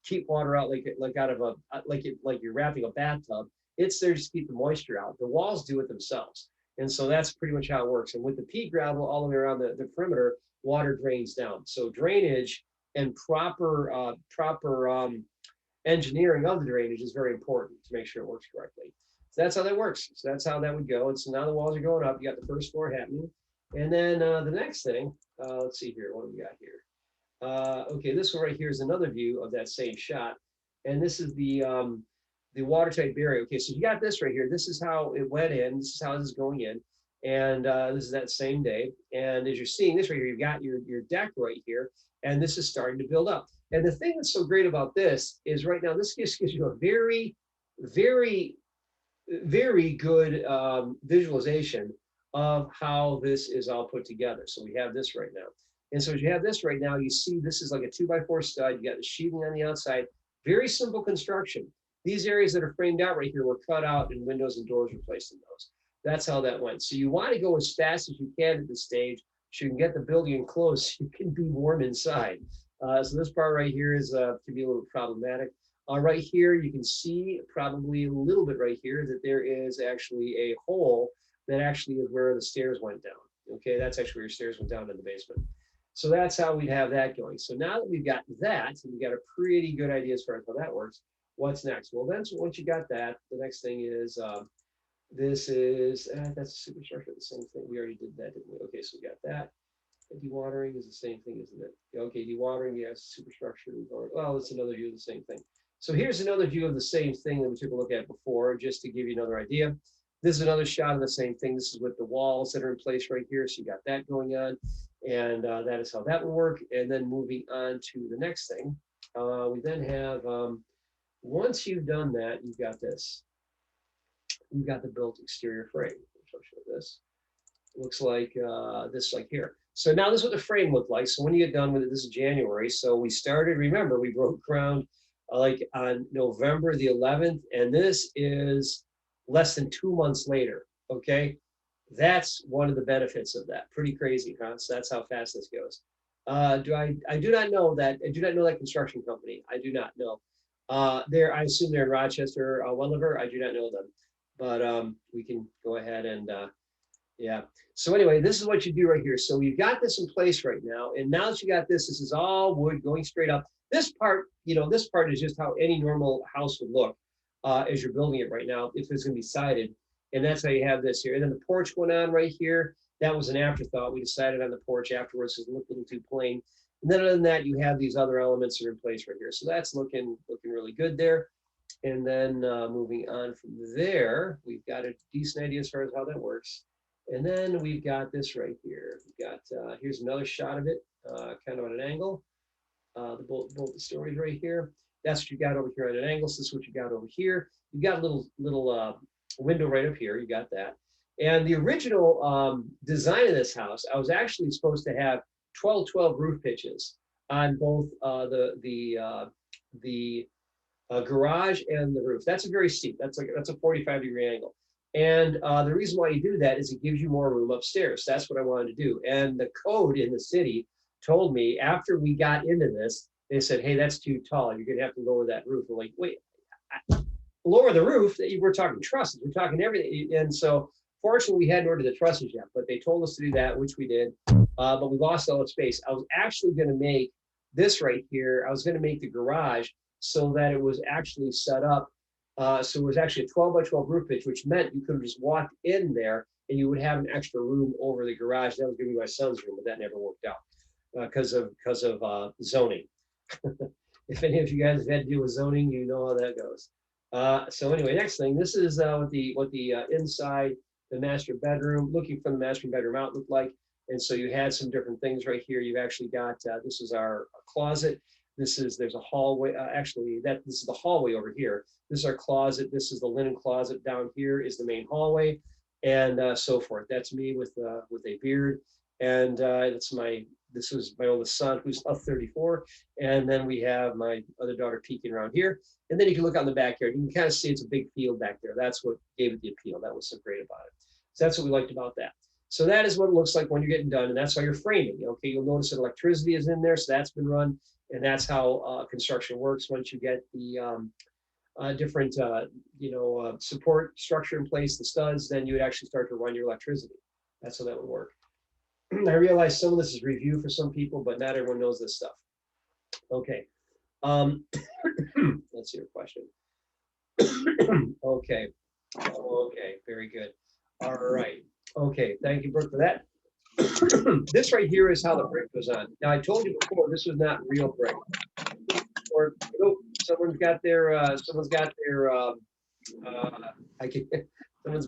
keep water out like out of like you're wrapping a bathtub. It's there just to keep the moisture out. The walls do it themselves. And so that's pretty much how it works. And with the pea gravel all the way around the perimeter, water drains down. So drainage and proper engineering of the drainage is very important to make sure it works correctly. So that's how that works. So that's how that would go. And so now the walls are going up. You got the first floor happening. And then the next thing, let's see here, what do we got here? Okay, this one right here is another view of that same shot. And this is the watertight barrier. Okay, so you got this right here. This is how it went in. This is how this is going in. And this is that same day. And as you're seeing this right here, you've got your deck right here. And this is starting to build up. And the thing that's so great about this is right now, this gives you a very, very, very good visualization of how this is all put together. So we have this right now. And so as you have this right now, you see this is like a 2x4 stud. You got the sheathing on the outside. Very simple construction. These areas that are framed out right here were cut out and windows and doors were placed in those. That's how that went. So you want to go as fast as you can at this stage so you can get the building enclosed so you can be warm inside. So this part right here is can be a little problematic. Right here, you can see probably a little bit right here that there is actually a hole that actually is where the stairs went down. Okay, that's actually where your stairs went down in the basement. So that's how we'd have that going. So now that we've got that, and we got a pretty good idea as far as how that works, what's next? Well, then so once you got that, the next thing is, this is, that's a superstructure, the same thing. We already did that, didn't we? Okay, so we got that. Dewatering is the same thing, isn't it? Okay, dewatering, yes, superstructure. Well, it's another view of the same thing. So here's another view of the same thing that we took a look at before, just to give you another idea. This is another shot of the same thing. This is with the walls that are in place right here. So you got that going on. And that is how that will work. And then moving on to the next thing, we then have, once you've done that, you've got this. You've got the built exterior frame. I'll show you this. It looks like this, like here. So now this is what the frame looked like. So when you get done with it, this is January. So we started, remember, we broke ground like on November the 11th. And this is less than 2 months later, okay? That's one of the benefits of that. Pretty crazy, huh? So that's how fast this goes. I do not know that. I do not know that construction company. I do not know. I assume they're in Rochester, Welliver. I do not know them. but we can go ahead and yeah. So anyway, this is what you do right here. So we've got this in place right now, and now that you got this, this is all wood going straight up. This part, this part is just how any normal house would look as you're building it right now, if it's going to be sided. And that's how you have this here. And then the porch went on right here. That was an afterthought. We decided on the porch afterwards because it looked a little too plain. And then other than that, you have these other elements that are in place right here. So that's looking really good there. And then moving on from there, we've got a decent idea as far as how that works. And then we've got this right here. We've got, here's another shot of it, kind of at an angle. The bolt stories right here. That's what you got over here at an angle. So this is what you got over here. You've got a little window right up here. You got that. And the original design of this house, I was actually supposed to have 12 roof pitches on both the garage and the roof. That's a very steep. That's a 45-degree angle. And the reason why you do that is it gives you more room upstairs. That's what I wanted to do. And the code in the city told me after we got into this, they said, hey, that's too tall. You're going to have to lower that roof. We're like, wait, lower the roof? We're talking trusses. We're talking everything. And so fortunately, we hadn't ordered the trusses yet, but they told us to do that, which we did. But we lost all the space. I was actually going to make this right here. I was going to make the garage so that it was actually set up. So it was actually a 12 by 12 roof pitch, which meant you could have just walked in there and you would have an extra room over the garage. That was going to be my son's room, but that never worked out because of zoning. If any of you guys have had to deal with zoning, you know how that goes. So anyway, next thing, this is what the inside the master bedroom, looking from the master bedroom out looked like. And so you had some different things right here. You've actually got, this is our closet. There's a hallway, this is the hallway over here. This is our closet. This is the linen closet. Down here is the main hallway and so forth. That's me with a beard. And this is my oldest son who's now 34. And then we have my other daughter peeking around here. And then you can look out in the backyard. You can kind of see it's a big field back there. That's what gave it the appeal. That was so great about it. So that's what we liked about that. So that is what it looks like when you're getting done. And that's how you're framing. Okay, you'll notice that electricity is in there. So that's been run. And that's how construction works. Once you get the different, support structure in place, the studs, then you would actually start to run your electricity. That's how that would work. I realize some of this is review for some people, but not everyone knows this stuff. Okay. Let's see your question. Okay. Okay, very good. All right. Okay, thank you, Brooke, for that. This right here is how the brick goes on. Now, I told you before, this was not real brick. Or oh, someone's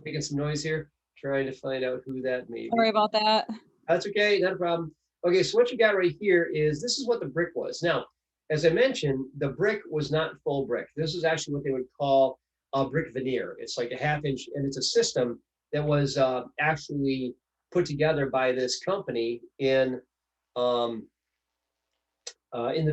making some noise here, trying to find out who that may be. Sorry about that. That's okay, not a problem. Okay, so what you got right here is, this is what the brick was. Now, as I mentioned, the brick was not full brick. This is actually what they would call a brick veneer. It's like a half-inch, and it's a system that was actually put together by this company in the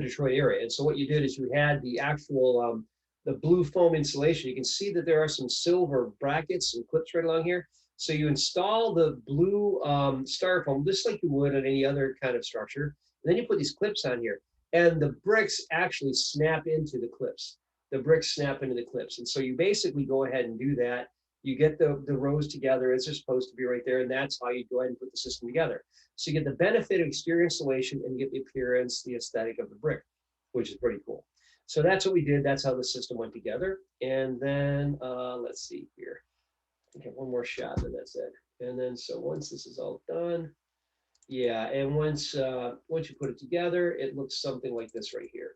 Detroit area. And so what you did is you had the actual the blue foam insulation. You can see that there are some silver brackets and clips right along here. So you install the blue styrofoam just like you would on any other kind of structure. And then you put these clips on here, and the bricks actually snap into the clips. The bricks snap into the clips, and so you basically go ahead and do that. You get the rows together as they're supposed to be right there, and that's how you go ahead and put the system together. So you get the benefit of exterior insulation and you get the appearance, the aesthetic of the brick, which is pretty cool. So that's what we did. That's how the system went together. And then let's see here. I get one more shot, and that's it. And then so once this is all done, yeah, and once you put it together, it looks something like this right here.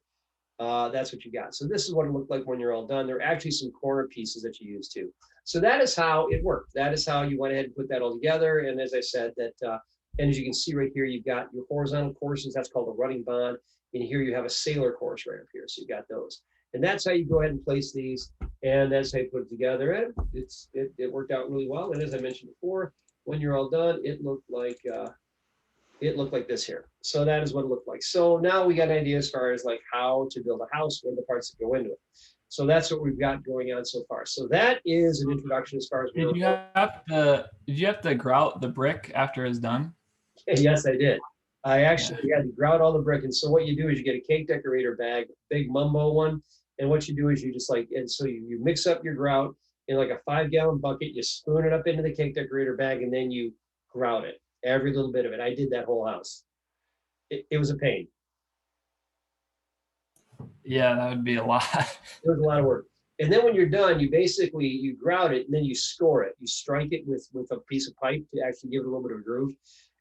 That's what you got. So this is what it looked like when you're all done. There are actually some corner pieces that you use too. So that is how it worked. That is how you went ahead and put that all together. And as I said, and as you can see right here, you've got your horizontal courses. That's called a running bond. And here you have a sailor course right up here. So you got those. And that's how you go ahead and place these. And that's how you put it together. And it worked out really well. And as I mentioned before, when you're all done, it looked like this here. So that is what it looked like. So now we got an idea as far as like how to build a house, what are the parts that go into it. So that's what we've got going on so far. So that is an introduction as far as did you have to grout the brick after it's done? Yes, I did. I actually had to grout all the brick. And so what you do is you get a cake decorator bag, big Mumbo one. And what you do is you just and so you mix up your grout in like a 5-gallon bucket. You spoon it up into the cake decorator bag, and then you grout it, every little bit of it. I did that whole house. It was a pain. Yeah, that would be a lot. It was a lot of work. And then when you're done, you grout it and then you score it. You strike it with a piece of pipe to actually give it a little bit of a groove.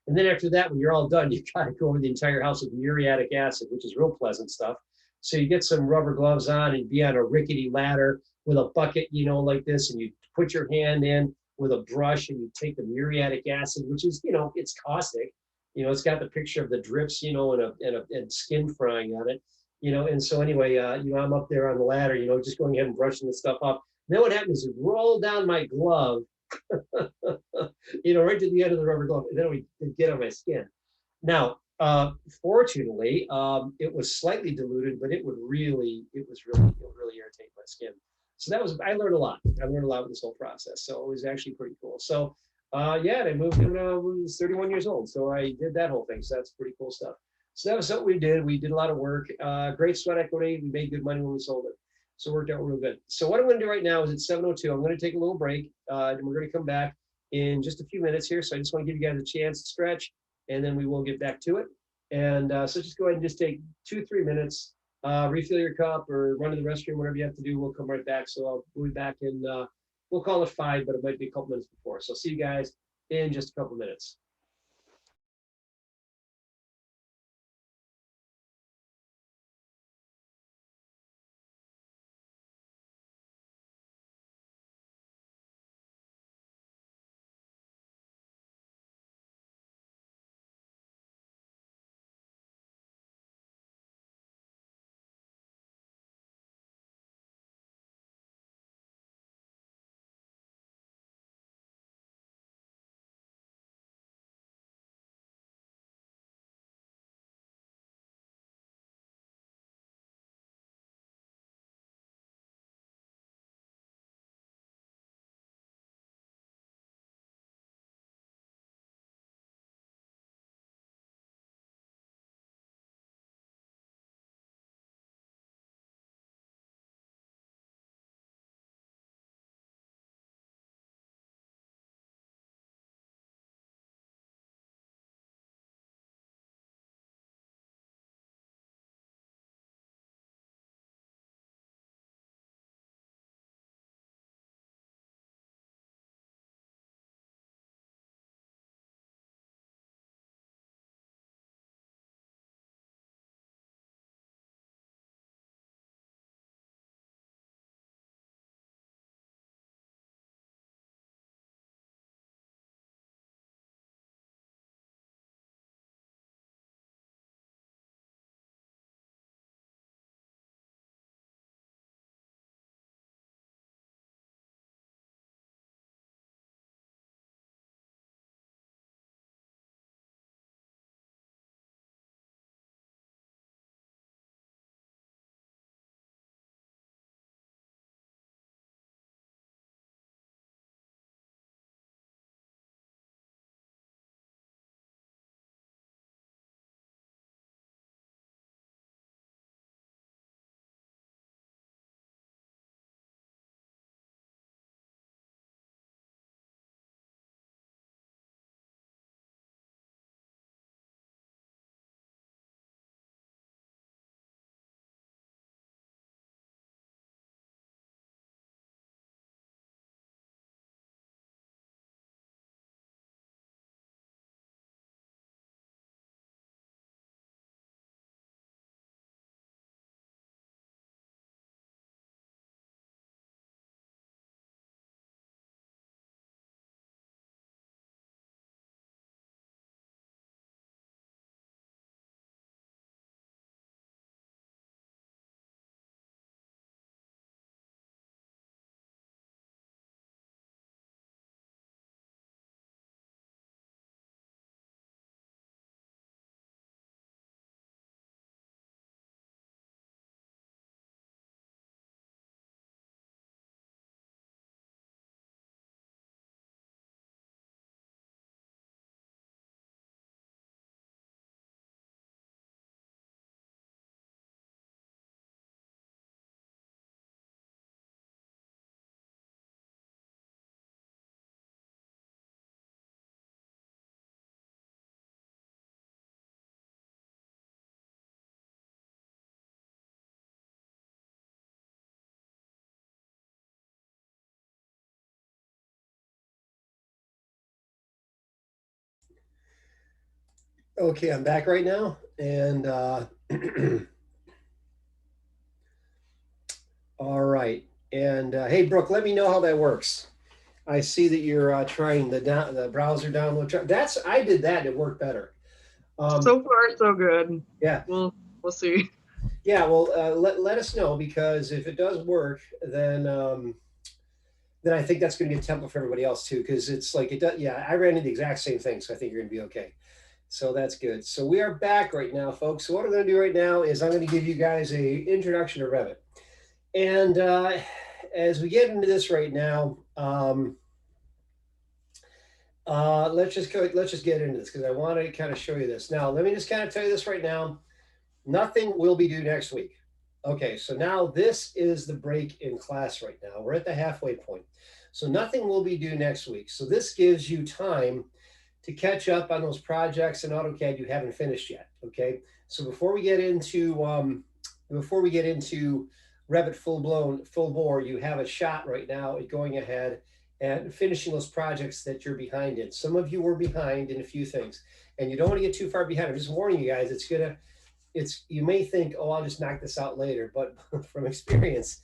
And then after that, when you're all done, you got to go over the entire house with muriatic acid, which is real pleasant stuff. So you get some rubber gloves on and be on a rickety ladder with a bucket, like this, and you put your hand in with a brush and you take the muriatic acid, which is, it's caustic. It's got the picture of the drips, and skin frying on it. And so anyway, I'm up there on the ladder, just going ahead and brushing this stuff up. Then what happens is roll down my glove, right to the end of the rubber glove, and then we get on my skin. Now, fortunately, it was slightly diluted, but it would really irritate my skin. So I learned a lot. I learned a lot with this whole process. So it was actually pretty cool. So yeah, I moved when I was 31 years old. So I did that whole thing. So that's pretty cool stuff. So that was what we did. We did a lot of work, great sweat equity. We made good money when we sold it. So it worked out real good. So what I'm going to do right now is at 7:02, I'm going to take a little break, and we're going to come back in just a few minutes here. So I just want to give you guys a chance to stretch, and then we will get back to it. And so just go ahead and just take 2-3 minutes, refill your cup or run to the restroom, whatever you have to do. We'll come right back. So we'll be back in, we'll call it 5, but it might be a couple minutes before. So see you guys in just a couple minutes. Okay, I'm back right now, and all right. And hey, Brooke, let me know how that works. I see that you're trying the browser download. That's I did that. It worked better. Um, So far, so good. yeah, We'll see. yeah. Well, let us know, because if it does work, then I think that's going to be a template for everybody else too. Because it's like it does. Yeah, I ran into the exact same thing, so I think you're going to be okay. So that's good. So we are back right now, folks. So what I'm going to do right now is I'm going to give you guys a introduction to Revit. And as we get into this right now, let's just go. Let's just get into this, because I want to kind of show you this. Now, let me just kind of tell you this right now. Nothing will be due next week. Okay, so now this is the break in class right now. We're at the halfway point. So nothing will be due next week. So this gives you time to catch up on those projects in AutoCAD you haven't finished yet. Okay, so before we get into Revit full bore, you have a shot right now at going ahead and finishing those projects that you're behind in. Some of you were behind in a few things, and you don't want to get too far behind. I'm just warning you guys. You may think, oh, I'll just knock this out later, but from experience,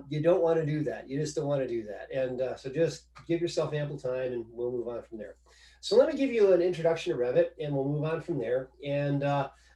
you don't want to do that. You just don't want to do that. And so just give yourself ample time, and we'll move on from there. So let me give you an introduction to Revit, and we'll move on from there. And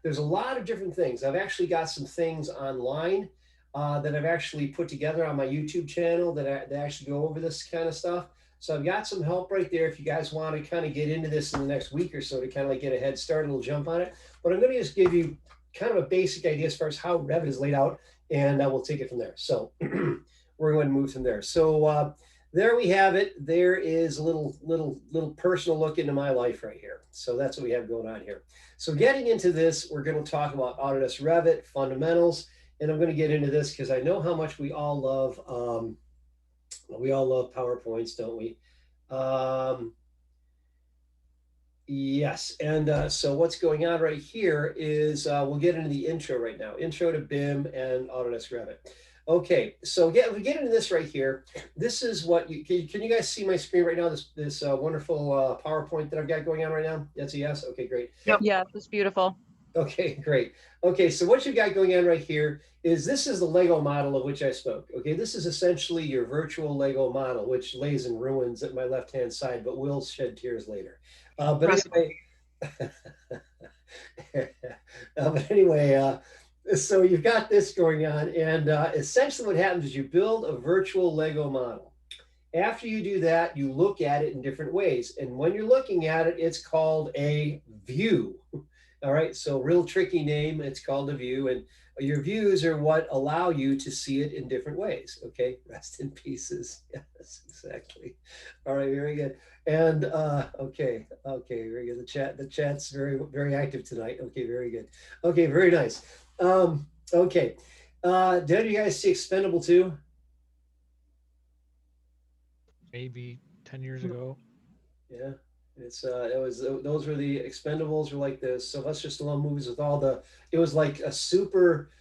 there's a lot of different things. I've actually got some things online that I've actually put together on my YouTube channel that actually go over this kind of stuff. So I've got some help right there if you guys want to kind of get into this in the next week or so to kind of like get a head start, a little jump on it. But I'm going to just give you kind of a basic idea as far as how Revit is laid out, and we'll take it from there. So we're going to move from there. So there we have it. There is a little personal look into my life right here. So that's what we have going on here. So getting into this, we're going to talk about Autodesk Revit fundamentals, and I'm going to get into this because I know how much we all love PowerPoints, don't we? Yes, and so what's going on right here is we'll get into the intro right now. Intro to BIM and Autodesk Revit. Okay, so we get into this right here. This is what can you guys see my screen right now? This wonderful PowerPoint that I've got going on right now. That's a yes. Okay, great. Yeah, it's beautiful. Okay, great. Okay, so what you got going on right here is this is the Lego model of which I spoke. Okay, this is essentially your virtual Lego model, which lays in ruins at my left-hand side, but will shed tears later. But anyway, so you've got this going on, and essentially what happens is you build a virtual Lego model. After you do that, you look at it in different ways. And when you're looking at it, it's called a view. All right, so real tricky name, it's called a view. And your views are what allow you to see it in different ways. Okay, rest in pieces. Yes, exactly. All right, very good. And okay, very good. The chat's very active tonight. Okay, very good. Okay, very nice. Okay, did you guys see Expendable 2? Maybe 10 years ago. Yeah, those were the Expendables, were like the Sylvester Stallone movies with all the. It was like a super.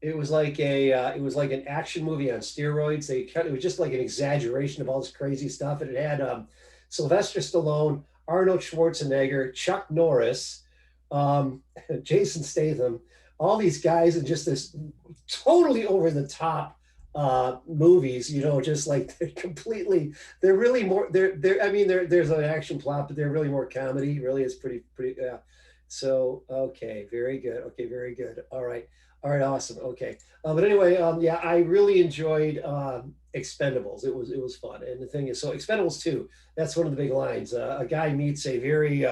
It was like an action movie on steroids. It was just like an exaggeration of all this crazy stuff, and it had Sylvester Stallone, Arnold Schwarzenegger, Chuck Norris, Jason Statham, all these guys, and just this totally over the top movies, just like they're really more there's an action plot, but they're really more comedy. Really, it's pretty so okay, very good. Okay, very good. All right, awesome. Okay, but anyway, yeah, I really enjoyed Expendables. It was fun. And the thing is, so Expendables 2, that's one of the big lines. A guy meets a very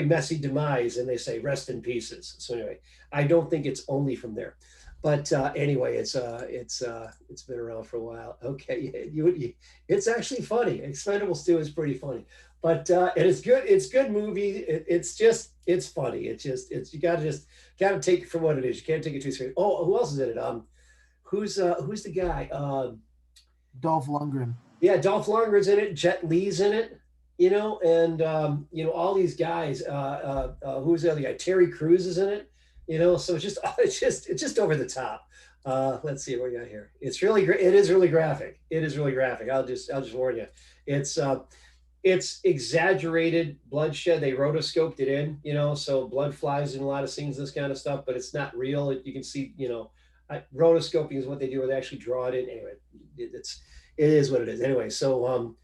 messy demise, and they say rest in pieces. So anyway, I don't think it's only from there. But anyway, it's been around for a while. Okay, it's actually funny. Expendables 2 is pretty funny, but and it's good. It's good movie. It's funny. You gotta take it for what it is. You can't take it too serious. Oh, who else is in it? Who's the guy? Dolph Lundgren. Yeah, Dolph Lundgren's in it. Jet Li's in it. And all these guys. Who's the other guy? Terry Crews is in it. So it's just over the top. Let's see what we got here. It's really great. It is really graphic. I'll just warn you. It's It's exaggerated bloodshed. They rotoscoped it in, so blood flies in a lot of scenes, this kind of stuff, but it's not real. You can see, rotoscoping is what they do, where they actually draw it in. Anyway, it is what it is. Anyway, so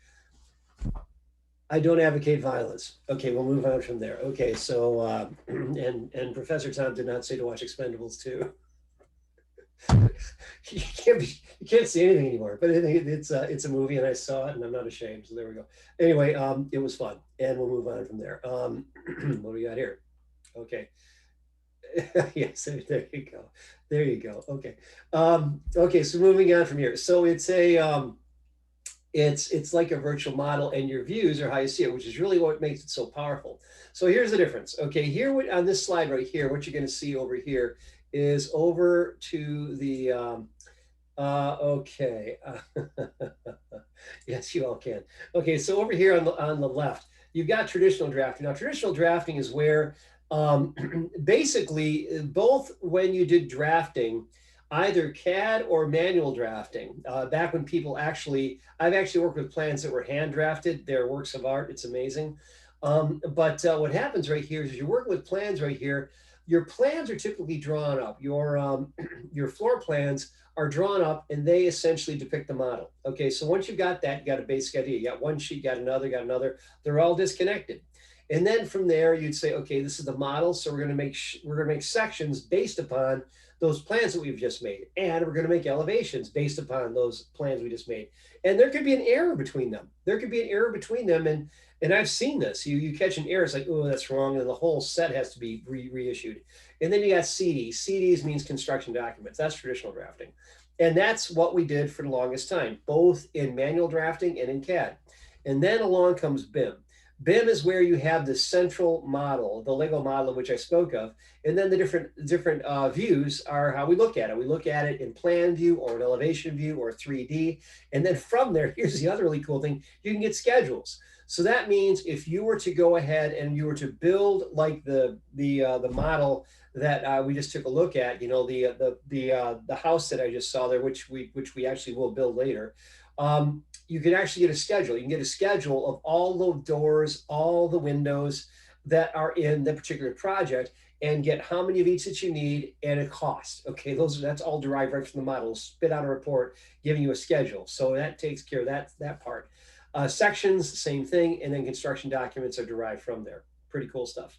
I don't advocate violence. Okay, we'll move on from there. Okay, so and Professor Tom did not say to watch Expendables 2. You can't see anything anymore, but it's a movie, and I saw it, and I'm not ashamed. So there we go. Anyway, it was fun, and we'll move on from there. What do we got here? Okay. Yes, there you go. There you go. Okay. Okay, so moving on from here. So it's a it's like a virtual model, and your views are how you see it, which is really what makes it so powerful. So here's the difference. Okay, here on this slide right here, what you're going to see over here is over to the okay. Yes, you all can. Okay, so over here on the left, you've got traditional drafting. Now, traditional drafting is where basically both when you did drafting, either CAD or manual drafting. Back when I've actually worked with plans that were hand drafted. They're works of art. It's amazing. But what happens right here is you're working with plans right here. Your plans are typically drawn up. Your floor plans are drawn up, and they essentially depict the model. Okay, so once you've got that, you got a basic idea. You got one sheet, got another. They're all disconnected. And then from there, you'd say, okay, this is the model. So we're going to make sections based upon those plans that we've just made, and we're going to make elevations based upon those plans we just made. And there could be an error between them. And I've seen this. You catch an error, it's like, oh, that's wrong, and the whole set has to be reissued. And then you got CDs. CDs means construction documents. That's traditional drafting. And that's what we did for the longest time, both in manual drafting and in CAD. And then along comes BIM. BIM is where you have the central model, the Lego model, which I spoke of, and then the different views are how we look at it. We look at it in plan view or an elevation view or 3D, and then from there, here's the other really cool thing: you can get schedules. So that means if you were to go ahead and you were to build like the model that we just took a look at, the house that I just saw there, which we actually will build later. You can actually get a schedule. You can get a schedule of all the doors, all the windows that are in the particular project, and get how many of each that you need and a cost. Okay, that's all derived right from the model. Spit out a report giving you a schedule. So that takes care of that part. Sections, same thing, and then construction documents are derived from there. Pretty cool stuff.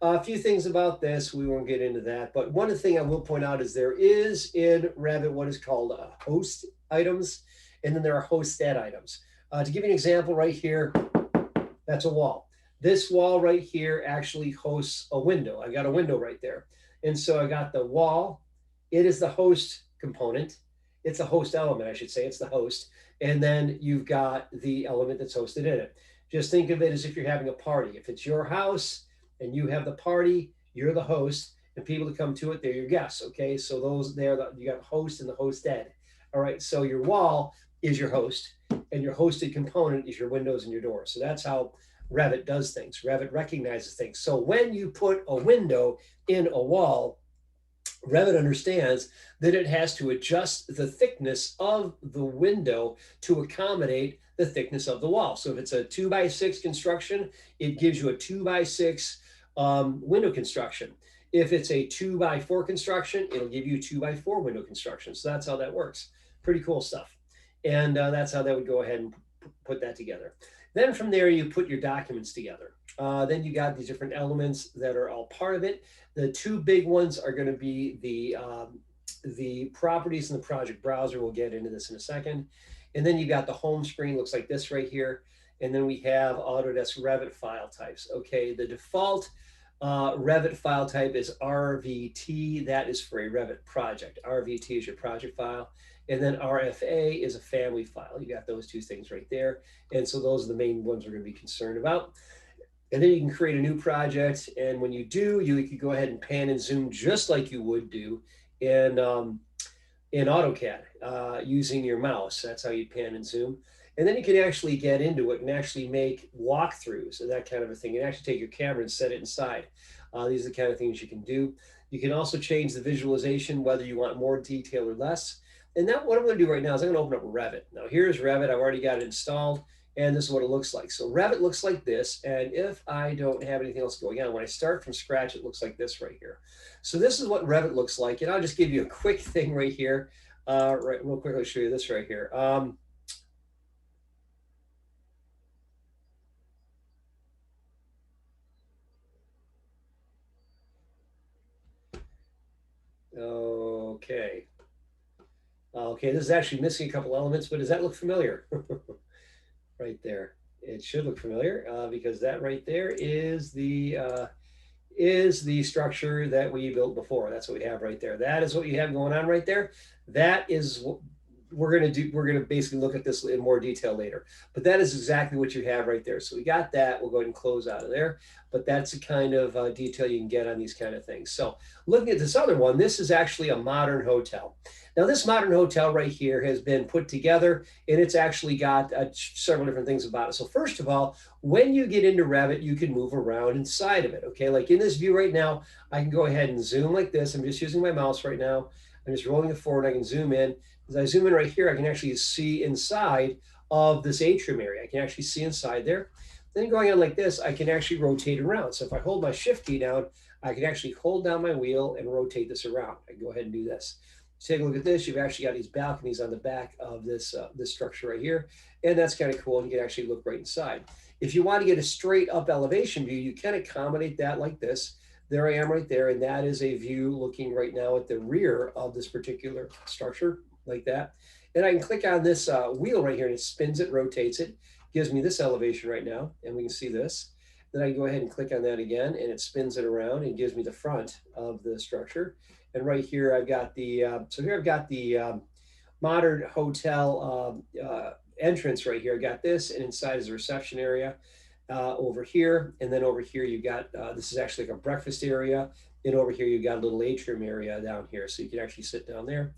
A few things about this, we won't get into that, but one thing I will point out is there is in Revit what is called host items, and then there are host stat items. To give you an example right here, that's a wall. This wall right here actually hosts a window. I got a window right there. And so I got the wall. It is the host component. It's a host element, I should say. It's the host. And then you've got the element that's hosted in it. Just think of it as if you're having a party. If it's your house and you have the party, you're the host, and people that come to it, they're your guests. Okay, so those there, you got the host and the hosted. All right, so your wall is your host, and your hosted component is your windows and your doors. So that's how Revit does things. Revit recognizes things. So when you put a window in a wall, Revit understands that it has to adjust the thickness of the window to accommodate the thickness of the wall. So if it's a 2x6 construction, it gives you a 2x6 window construction. If it's a 2x4 construction, it'll give you a 2x4 window construction. So that's how that works. Pretty cool stuff. And that's how they would go ahead and put that together. Then from there, you put your documents together. Then you got these different elements that are all part of it. The two big ones are going to be the properties in the project browser. We'll get into this in a second. And then you got the home screen, looks like this right here. And then we have Autodesk Revit file types. Okay, the default Revit file type is RVT. That is for a Revit project. RVT is your project file. And then RFA is a family file. You got those two things right there. And so those are the main ones we're going to be concerned about. And then you can create a new project. And when you do, you can go ahead and pan and zoom just like you would do in AutoCAD using your mouse. That's how you pan and zoom. And then you can actually get into it and actually make walkthroughs and that kind of a thing. And actually take your camera and set it inside. These are the kind of things you can do. You can also change the visualization, whether you want more detail or less. And that what I'm going to do right now is I'm going to open up Revit. Now here's Revit. I've already got it installed. And this is what it looks like. So Revit looks like this. And if I don't have anything else going on, when I start from scratch, it looks like this right here. So this is what Revit looks like. And I'll just give you a quick thing right here. Right, real quick, I'll show you this right here. Okay. Okay, this is actually missing a couple elements, but does that look familiar? Right there. It should look familiar because that right there is the structure that we built before. That's what we have right there. That is what you have going on right there. That is what we're going to do. We're going to basically look at this in more detail later, but that is exactly what you have right there. So we got that. We'll go ahead and close out of there, but that's the kind of detail you can get on these kind of things. So looking at this other one, this is actually a modern hotel. Now this modern hotel right here has been put together, and it's actually got several different things about it. So first of all, when you get into Revit, you can move around inside of it. Okay, like in this view right now, I can go ahead and zoom like this. I'm just using my mouse right now. I'm just rolling it forward. I can zoom in. As I zoom in right here, I can actually see inside of this atrium area. I can actually see inside there. Then going on like this, I can actually rotate around. So if I hold my shift key down, I can actually hold down my wheel and rotate this around. I can go ahead and do this. Take a look at this. You've actually got these balconies on the back of this structure right here. And that's kind of cool. And you can actually look right inside. If you want to get a straight up elevation view, you can accommodate that like this. There I am right there. And that is a view looking right now at the rear of this particular structure like that. And I can click on this wheel right here and it spins it, rotates it, gives me this elevation right now. And we can see this. Then I can go ahead and click on that again and it spins it around and gives me the front of the structure. And right here, I've got the, so here I've got the modern hotel entrance right here. I got this, and inside is the reception area over here. And then over here, you got, this is actually like a breakfast area. And over here, you got a little atrium area down here. So you can actually sit down there.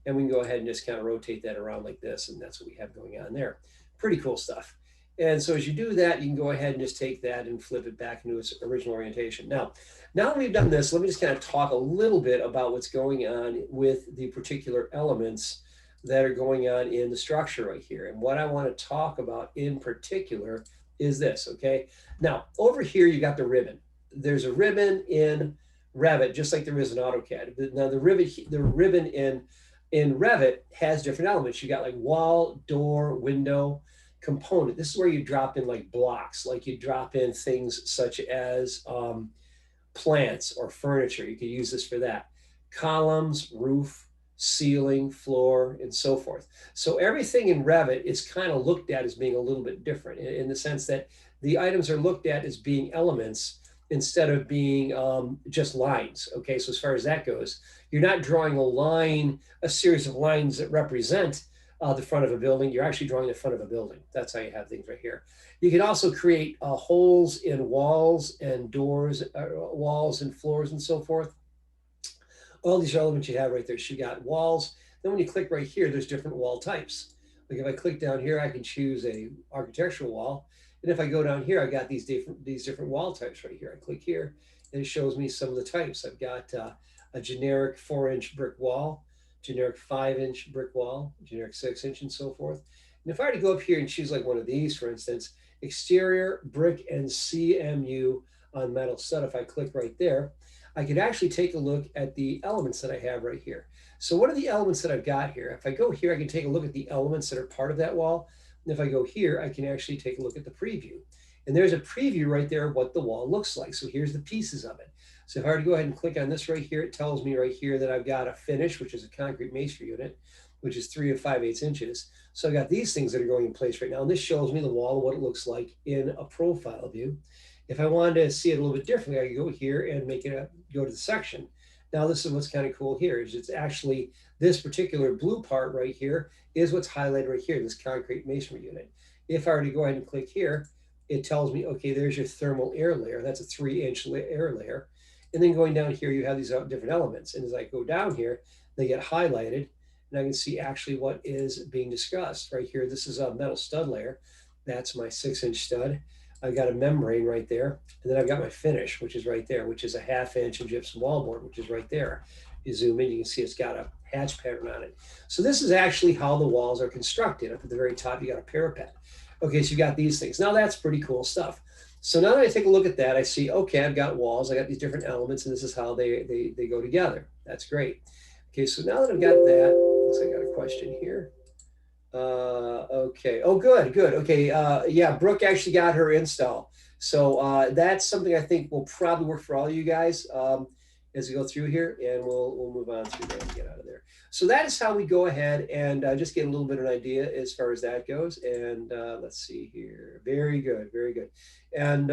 And we can go ahead and just kind of rotate that around like this. And that's what we have going on there. Pretty cool stuff. And so as you do that, you can go ahead and just take that and flip it back into its original orientation. Now that we've done this, let me just kind of talk a little bit about what's going on with the particular elements that are going on in the structure right here. And what I want to talk about in particular is this, okay? Now, over here, you got the ribbon. There's a ribbon in Revit, just like there is in AutoCAD. Now, the ribbon in Revit has different elements. You got like wall, door, window, component. This is where you drop in like blocks, like you drop in things such as plants or furniture. You could use this for that. Columns, roof, ceiling, floor, and so forth. So everything in Revit is kind of looked at as being a little bit different in the sense that the items are looked at as being elements instead of being just lines. Okay, so as far as that goes, you're not drawing a line, a series of lines that represent the front of a building. You're actually drawing the front of a building. That's how you have things right here. You can also create holes in walls and doors, walls and floors and so forth. All these elements you have right there. So you got walls. Then when you click right here, there's different wall types. Like if I click down here, I can choose a architectural wall. And if I go down here, I got these different wall types right here. I click here and it shows me some of the types. I've got a generic 4-inch brick wall, generic 5-inch brick wall, generic 6-inch, and so forth. And if I were to go up here and choose like one of these, for instance, exterior brick and CMU on metal stud, if I click right there, I could actually take a look at the elements that I have right here. So what are the elements that I've got here? If I go here, I can take a look at the elements that are part of that wall. And if I go here, I can actually take a look at the preview. And there's a preview right there of what the wall looks like. So here's the pieces of it. So if I were to go ahead and click on this right here, it tells me right here that I've got a finish, which is a concrete masonry unit, which is 3 5/8 inches. So I've got these things that are going in place right now. And this shows me the wall and what it looks like in a profile view. If I wanted to see it a little bit differently, I could go here and make it go to the section. Now this is what's kind of cool here is it's actually this particular blue part right here is what's highlighted right here, this concrete masonry unit. If I were to go ahead and click here, it tells me, okay, there's your thermal air layer. That's a 3-inch air layer. And then going down here, you have these different elements. And as I go down here, they get highlighted and I can see actually what is being discussed right here. This is a metal stud layer. That's my 6-inch stud. I've got a membrane right there. And then I've got my finish, which is right there, which is a 1/2 inch of gypsum wallboard, which is right there. You zoom in, you can see it's got a hatch pattern on it. So this is actually how the walls are constructed. Up at the very top, you got a parapet. Okay, so you got these things. Now that's pretty cool stuff. So now that I take a look at that, I see, okay, I've got walls, I got these different elements, and this is how they go together. That's great. Okay, so now that I've got that, looks like I got a question here. Okay. Oh, good, good. Okay. Yeah, Brooke actually got her install. So that's something I think will probably work for all you guys as we go through here, and we'll move on through there and get out of there. So that is how we go ahead and just get a little bit of an idea as far as that goes. And let's see here. Very good, very good. And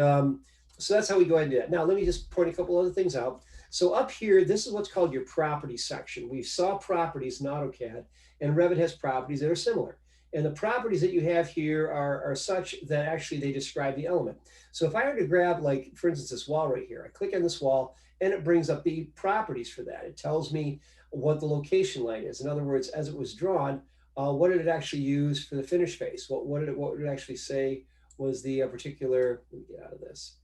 so that's how we go ahead and do that. Now let me just point a couple other things out. So up here, this is what's called your property section. We saw properties in AutoCAD, and Revit has properties that are similar. And the properties that you have here are such that actually they describe the element. So if I were to grab, like, for instance, this wall right here, I click on this wall and it brings up the properties for that. It tells me what the location line is. In other words, as it was drawn, what did it actually use for the finish face? What did it actually say was the particular, let me get out of this.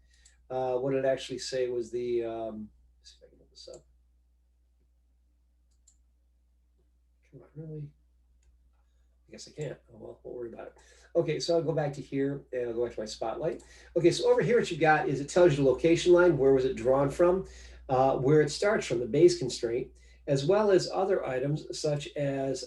What did it actually say was the, let's see if I can look this up. Come on, really? I guess I can't. Oh, well, won't worry about it. Okay, so I'll go back to here and I'll go back to my spotlight. Okay, so over here what you got is it tells you the location line, where was it drawn from, where it starts from, the base constraint, as well as other items such as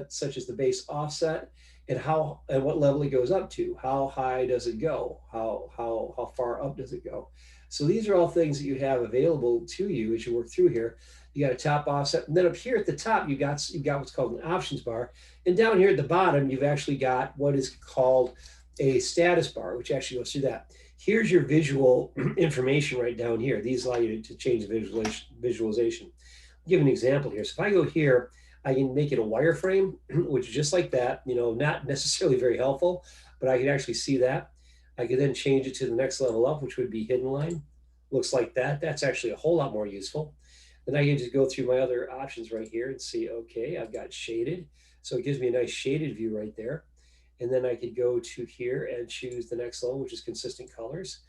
such as the base offset and how and what level it goes up to. How high does it go? How far up does it go? So these are all things that you have available to you as you work through here. You got a top offset, and then up here at the top, you got what's called an options bar, and down here at the bottom, you've actually got what is called a status bar, which actually goes through that. Here's your visual information right down here. These allow you to change the visualization. I'll give an example here. So if I go here, I can make it a wireframe, which is just like that. You know, not necessarily very helpful, but I can actually see that. I can then change it to the next level up, which would be hidden line. Looks like that. That's actually a whole lot more useful. Then I can just go through my other options right here and see, okay, I've got shaded. So it gives me a nice shaded view right there. And then I could go to here and choose the next level, which is consistent colors.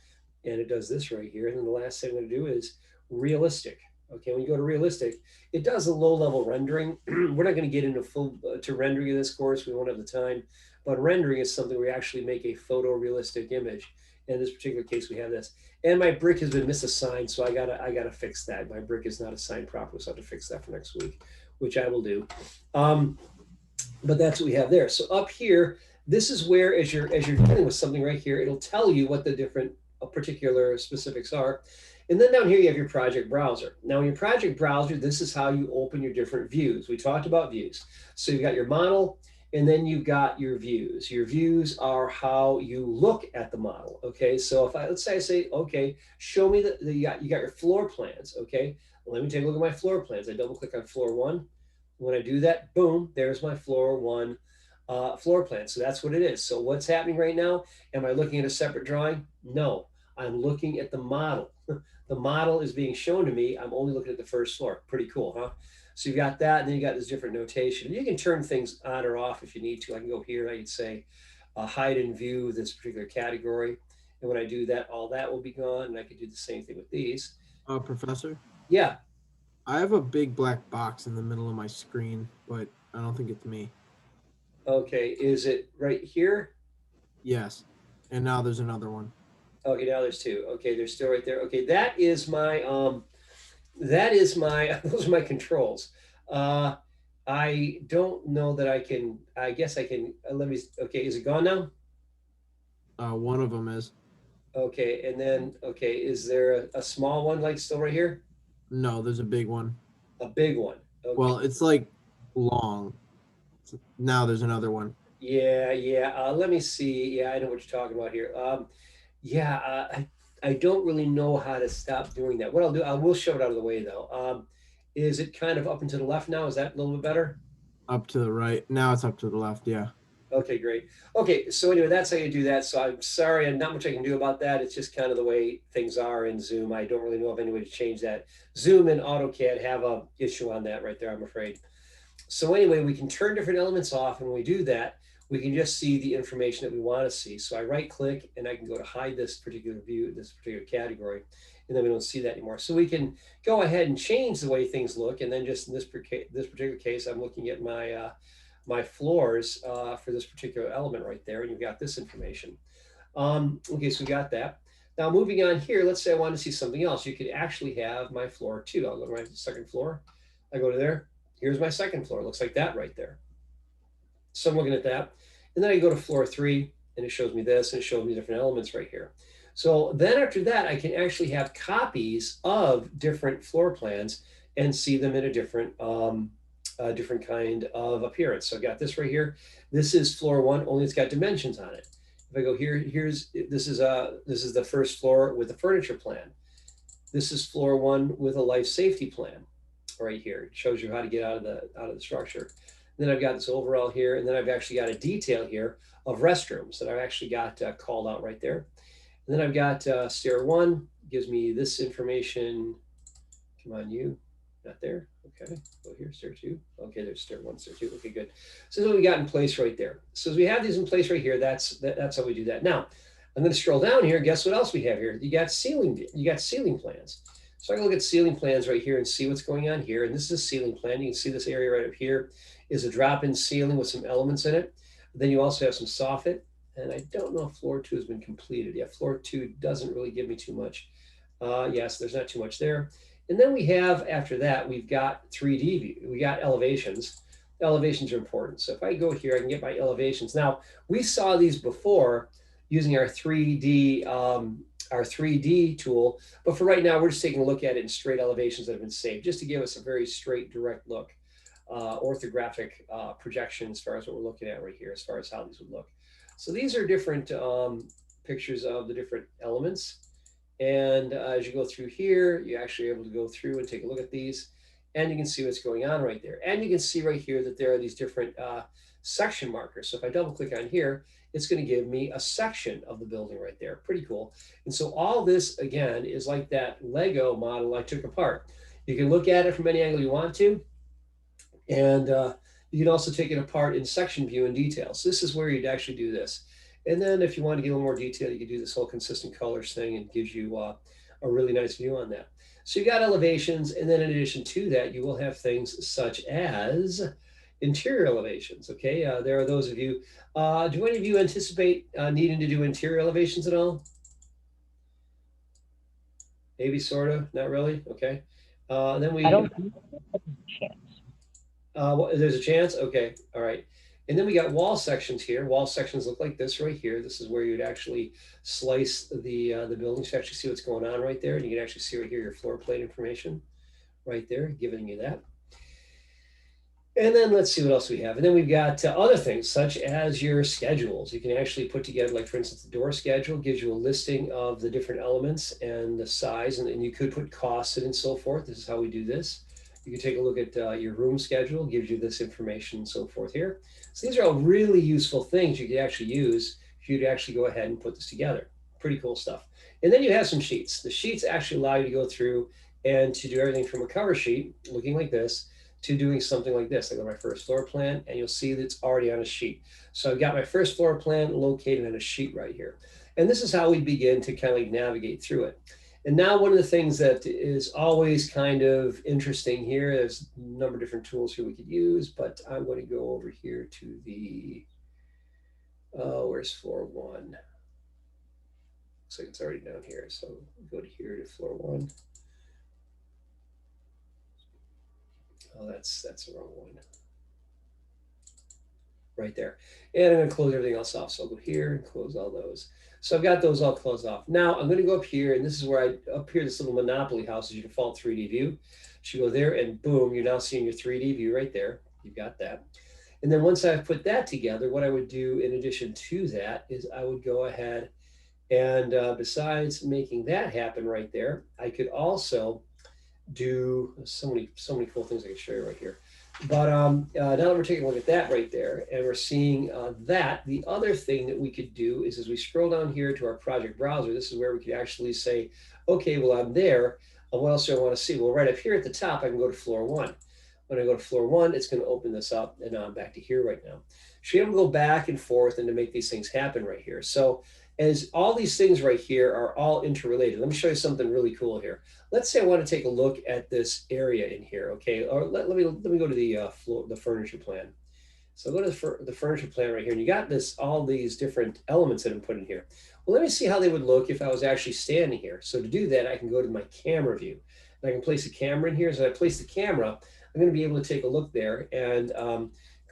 And it does this right here. And then the last thing I'm going to do is realistic. Okay, when you go to realistic, it does a low level rendering. We're not going to get into full to rendering in this course. We won't have the time. But rendering is something where we actually make a photorealistic image. In this particular case, we have this. And my brick has been misassigned, so I gotta fix that. My brick is not assigned properly, so I have to fix that for next week, which I will do. But that's what we have there. So up here, this is where, as you're dealing with something right here, it'll tell you what the different particular specifics are. And then down here, you have your project browser. Now, in your project browser, this is how you open your different views. We talked about views. So you've got your model, and then you've got your views. Your views are how you look at the model. Okay, so if let's say I say, okay, show me you got your floor plans. Okay, let me take a look at my floor plans. I double click on floor one. When I do that, boom, there's my floor one floor plan. So that's what it is. So what's happening right now? Am I looking at a separate drawing? No, I'm looking at the model. The model is being shown to me. I'm only looking at the first floor. Pretty cool, huh? So you've got that, and then you got this different notation. You can turn things on or off if you need to. I can go here and I can say hide in view this particular category. And when I do that, all that will be gone. And I can do the same thing with these. Professor, Yeah. I have a big black box in the middle of my screen, but I don't think it's me. Okay. Is it right here? Yes. And now there's another one. Okay, now there's two. Okay, they're still right there. Okay, that is my those are my controls. I don't know that I can, I guess I can, let me, okay, is it gone now? One of them is. Okay, and then, okay, is there a small one like still right here? No, there's a big one. A big one. Okay. Well, it's like long. Now there's another one. Yeah, yeah. Let me see. Yeah, I know what you're talking about here. I don't really know how to stop doing that. What I'll do, I will show it out of the way though. Is it kind of up and to the left now? Is that a little bit better? Up to the right. Now it's up to the left. Yeah. Okay, great. Okay, so anyway, that's how you do that. So I'm sorry, and not much I can do about that. It's just kind of the way things are in Zoom. I don't really know of any way to change that. Zoom and AutoCAD have a issue on that right there, I'm afraid. So anyway, we can turn different elements off, and when we do that, we can just see the information that we want to see. So I right click and I can go to hide this particular view, this particular category, and then we don't see that anymore. So we can go ahead and change the way things look. And then just in this particular case, I'm looking at my my floors for this particular element right there, and you've got this information. Okay, so we got that. Now moving on here, let's say I want to see something else. You could actually have my floor too. I'll go to my second floor. I go to there. Here's my second floor. It looks like that right there. So I'm looking at that. And then I go to floor 3, and it shows me this, and it shows me different elements right here. So then after that, I can actually have copies of different floor plans and see them in a different kind of appearance. So I've got this right here. This is floor 1, only it's got dimensions on it. If I go here, this is the first floor with the furniture plan. This is floor 1 with a life safety plan right here. It shows you how to get out of the structure. And then I've got this overall here, and then I've actually got a detail here of restrooms that I've actually got called out right there. And then I've got stair 1 gives me this information. Come on, you, not there. Okay, go here, stair 2. Okay, there's stair 1, stair 2. Okay, good. So this is what we got in place right there. So as we have these in place right here, that's how we do that. Now, I'm going to scroll down here. Guess what else we have here? You got ceiling plans. So I can look at ceiling plans right here and see what's going on here. And this is a ceiling plan. You can see this area right up here is a drop-in ceiling with some elements in it. Then you also have some soffit. And I don't know if floor 2 has been completed. Yeah, floor 2 doesn't really give me too much. Yes, there's not too much there. And then we have, after that, we've got 3D view. We got elevations. Elevations are important. So if I go here, I can get my elevations. Now, we saw these before using our 3D tool. But for right now, we're just taking a look at it in straight elevations that have been saved, just to give us a very straight, direct look, orthographic projection as far as what we're looking at right here, as far as how these would look. So these are different pictures of the different elements. And as you go through here, you're actually able to go through and take a look at these. And you can see what's going on right there. And you can see right here that there are these different section markers. So if I double click on here, it's going to give me a section of the building right there. Pretty cool. And so all this, again, is like that Lego model I took apart. You can look at it from any angle you want to. And you can also take it apart in section view and detail. So this is where you'd actually do this. And then if you want to get a little more detail, you can do this whole consistent colors thing, and it gives you a really nice view on that. So you got elevations, and then in addition to that, you will have things such as interior elevations. Okay, there are those of you. Do any of you anticipate needing to do interior elevations at all? Maybe, sort of, not really. Okay. Then we. I don't think there's a chance. There's a chance. Okay. All right. And then we got wall sections here. Wall sections look like this right here. This is where you'd actually slice the building to actually see what's going on right there. And you can actually see right here your floor plate information right there, giving you that. And then let's see what else we have. And then we've got other things such as your schedules. You can actually put together, like for instance, the door schedule gives you a listing of the different elements and the size, and you could put costs in and so forth. This is how we do this. You can take a look at your room schedule, gives you this information and so forth here. So these are all really useful things you could actually use if you'd actually go ahead and put this together. Pretty cool stuff. And then you have some sheets. The sheets actually allow you to go through and to do everything from a cover sheet, looking like this, to doing something like this. I go to my first floor plan, and you'll see that it's already on a sheet. So I've got my first floor plan located on a sheet right here. And this is how we begin to kind of like navigate through it. And now one of the things that is always kind of interesting here, there's a number of different tools here we could use, but I'm going to go over here to the, where's floor 1? Looks like it's already down here. So go to here to floor 1. Oh, that's the wrong one. Right there. And I'm going to close everything else off. So I'll go here and close all those. So I've got those all closed off. Now I'm going to go up here, and this is where up here, this little Monopoly house is your default 3D view. So you go there, and boom, you're now seeing your 3D view right there. You've got that. And then once I've put that together, what I would do in addition to that is I would go ahead and besides making that happen right there, I could also do so many cool things I can show you right here. But now that we're taking a look at that right there, and we're seeing that, the other thing that we could do is as we scroll down here to our project browser, this is where we could actually say, okay, well, I'm there. What else do I want to see? Well, right up here at the top, I can go to floor 1. When I go to floor 1, it's going to open this up, and now I'm back to here right now. So you're able to go back and forth and to make these things happen right here. So as all these things right here are all interrelated, let me show you something really cool here. Let's say I want to take a look at this area in here, okay? Or let me go to the furniture plan. So go to the furniture plan right here, and you got all these different elements that I'm putting here. Well, let me see how they would look if I was actually standing here. So to do that, I can go to my camera view. And I can place a camera in here. As I place the camera, I'm going to be able to take a look there and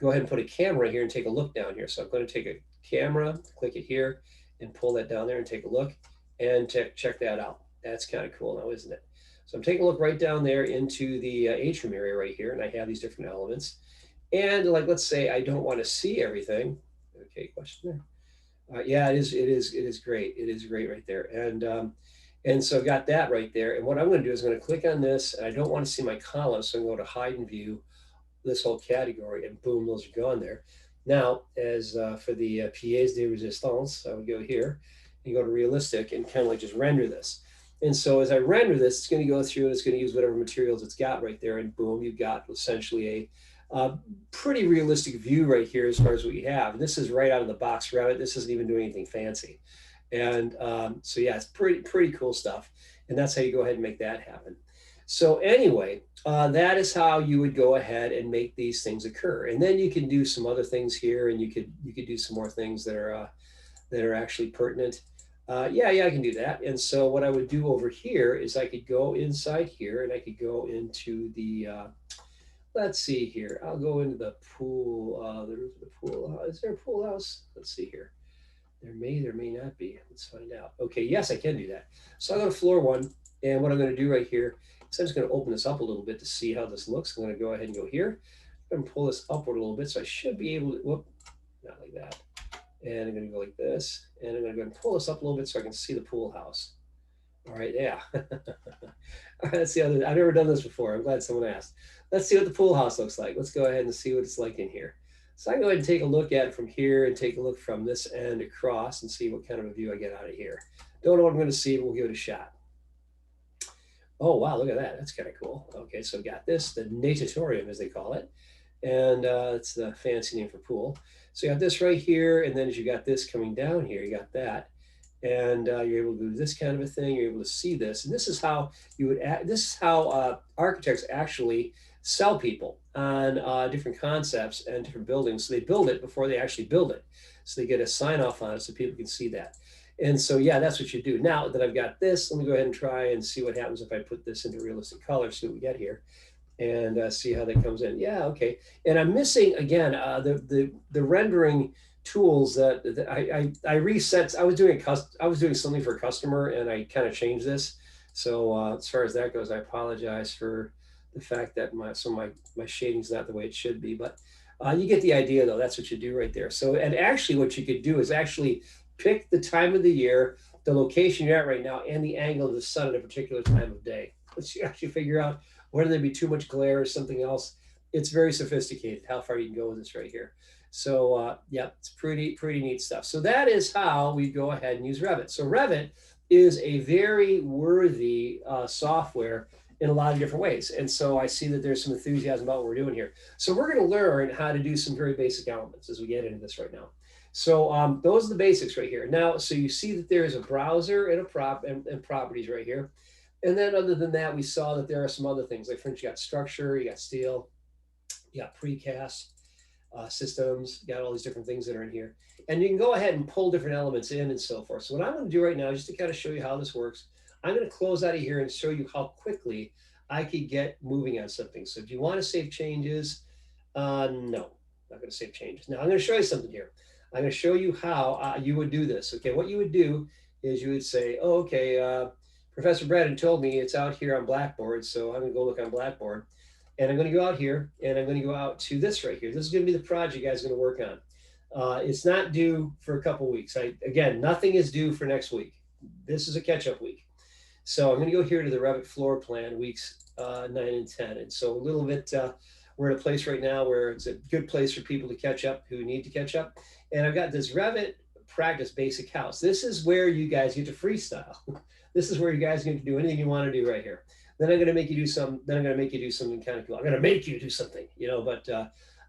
go ahead and put a camera here and take a look down here. So I'm going to take a camera, click it here, and pull that down there and take a look and check that out. That's kind of cool now, isn't it? So I'm taking a look right down there into the atrium area right here, and I have these different elements. And like, let's say I don't want to see everything. Okay, question there. Yeah, it is great. It is great right there. And so I've got that right there. And what I'm going to do is I'm going to click on this, and I don't want to see my columns, so I'm going to hide and view this whole category, and boom, those are gone there. Now, as for the pièce de résistance, I would go here and go to realistic and kind of like just render this. And so as I render this, it's going to go through and it's going to use whatever materials it's got right there, and boom, you've got essentially a pretty realistic view right here as far as what you have. And this is right out of the box Revit. This isn't even doing anything fancy. And so yeah, it's pretty cool stuff. And that's how you go ahead and make that happen. So anyway, that is how you would go ahead and make these things occur. And then you can do some other things here, and you could do some more things that are actually pertinent. Yeah, I can do that. And so what I would do over here is I could go inside here, and I could go into the let's see here. I'll go into the pool. There's the pool. Is there a pool house? Let's see here. There may not be. Let's find out. Okay, yes, I can do that. So I'll go to floor 1, and what I'm going to do right here is I'm just going to open this up a little bit to see how this looks. I'm going to go ahead and go here and pull this upward a little bit, so I should be able to. Whoop, not like that. And I'm going to go like this, and I'm going to go and pull this up a little bit so I can see the pool house. All right, yeah. All right, let's see how I've never done this before. I'm glad someone asked. Let's see what the pool house looks like. Let's go ahead and see what it's like in here. So I can go ahead and take a look at it from here and take a look from this end across and see what kind of a view I get out of here. Don't know what I'm going to see, but we'll give it a shot. Oh, wow, look at that. That's kind of cool. Okay, so I've got this, the natatorium, as they call it. And it's the fancy name for pool. So you got this right here, and then as you got this coming down here, you got that. And you're able to do this kind of a thing. You're able to see this, and this is how you would. This is how architects actually sell people on different concepts and different buildings. So they build it before they actually build it. So they get a sign off on it so people can see that. And so yeah, that's what you do. Now that I've got this, let me go ahead and try and see what happens if I put this into realistic color. See what we get here, and see how that comes in. Yeah, okay. And I'm missing again the rendering tools that I reset. I was doing something for a customer, and I kind of changed this. So as far as that goes, I apologize for the fact that my shading's not the way it should be, but you get the idea though. That's what you do right there. So, and actually what you could do is actually pick the time of the year, the location you're at right now, and the angle of the sun at a particular time of day. Let's actually figure out whether there be too much glare or something else. It's very sophisticated how far you can go with this right here. So yeah, it's pretty neat stuff. So that is how we go ahead and use Revit. So Revit is a very worthy software in a lot of different ways. And so I see that there's some enthusiasm about what we're doing here. So we're going to learn how to do some very basic elements as we get into this right now. So those are the basics right here. Now, so you see that there is a browser and and properties right here. And then other than that, we saw that there are some other things. Like for instance, you got structure, you got steel, you got precast, systems, you got all these different things that are in here. And you can go ahead and pull different elements in and so forth. So what I'm going to do right now, just to kind of show you how this works, I'm going to close out of here and show you how quickly I could get moving on something. So if you want to save changes, no, I'm not going to save changes. Now I'm going to show you something here. I'm going to show you how you would do this. Okay, what you would do is you would say, oh, okay, Professor Braden told me it's out here on Blackboard, so I'm going to go look on Blackboard. And I'm going to go out here, and I'm going to go out to this right here. This is going to be the project you guys are going to work on. It's not due for a couple weeks. Again, nothing is due for next week. This is a catch-up week. So I'm going to go here to the Revit floor plan, weeks 9 and 10. And so a little bit, we're in a place right now where it's a good place for people to catch up who need to catch up. And I've got this Revit practice basic house. This is where you guys get to freestyle. This is where you guys get to do anything you want to do right here. Then I'm going to make you do some. Then I'm going to make you do something kind of cool. I'm going to make you do something, but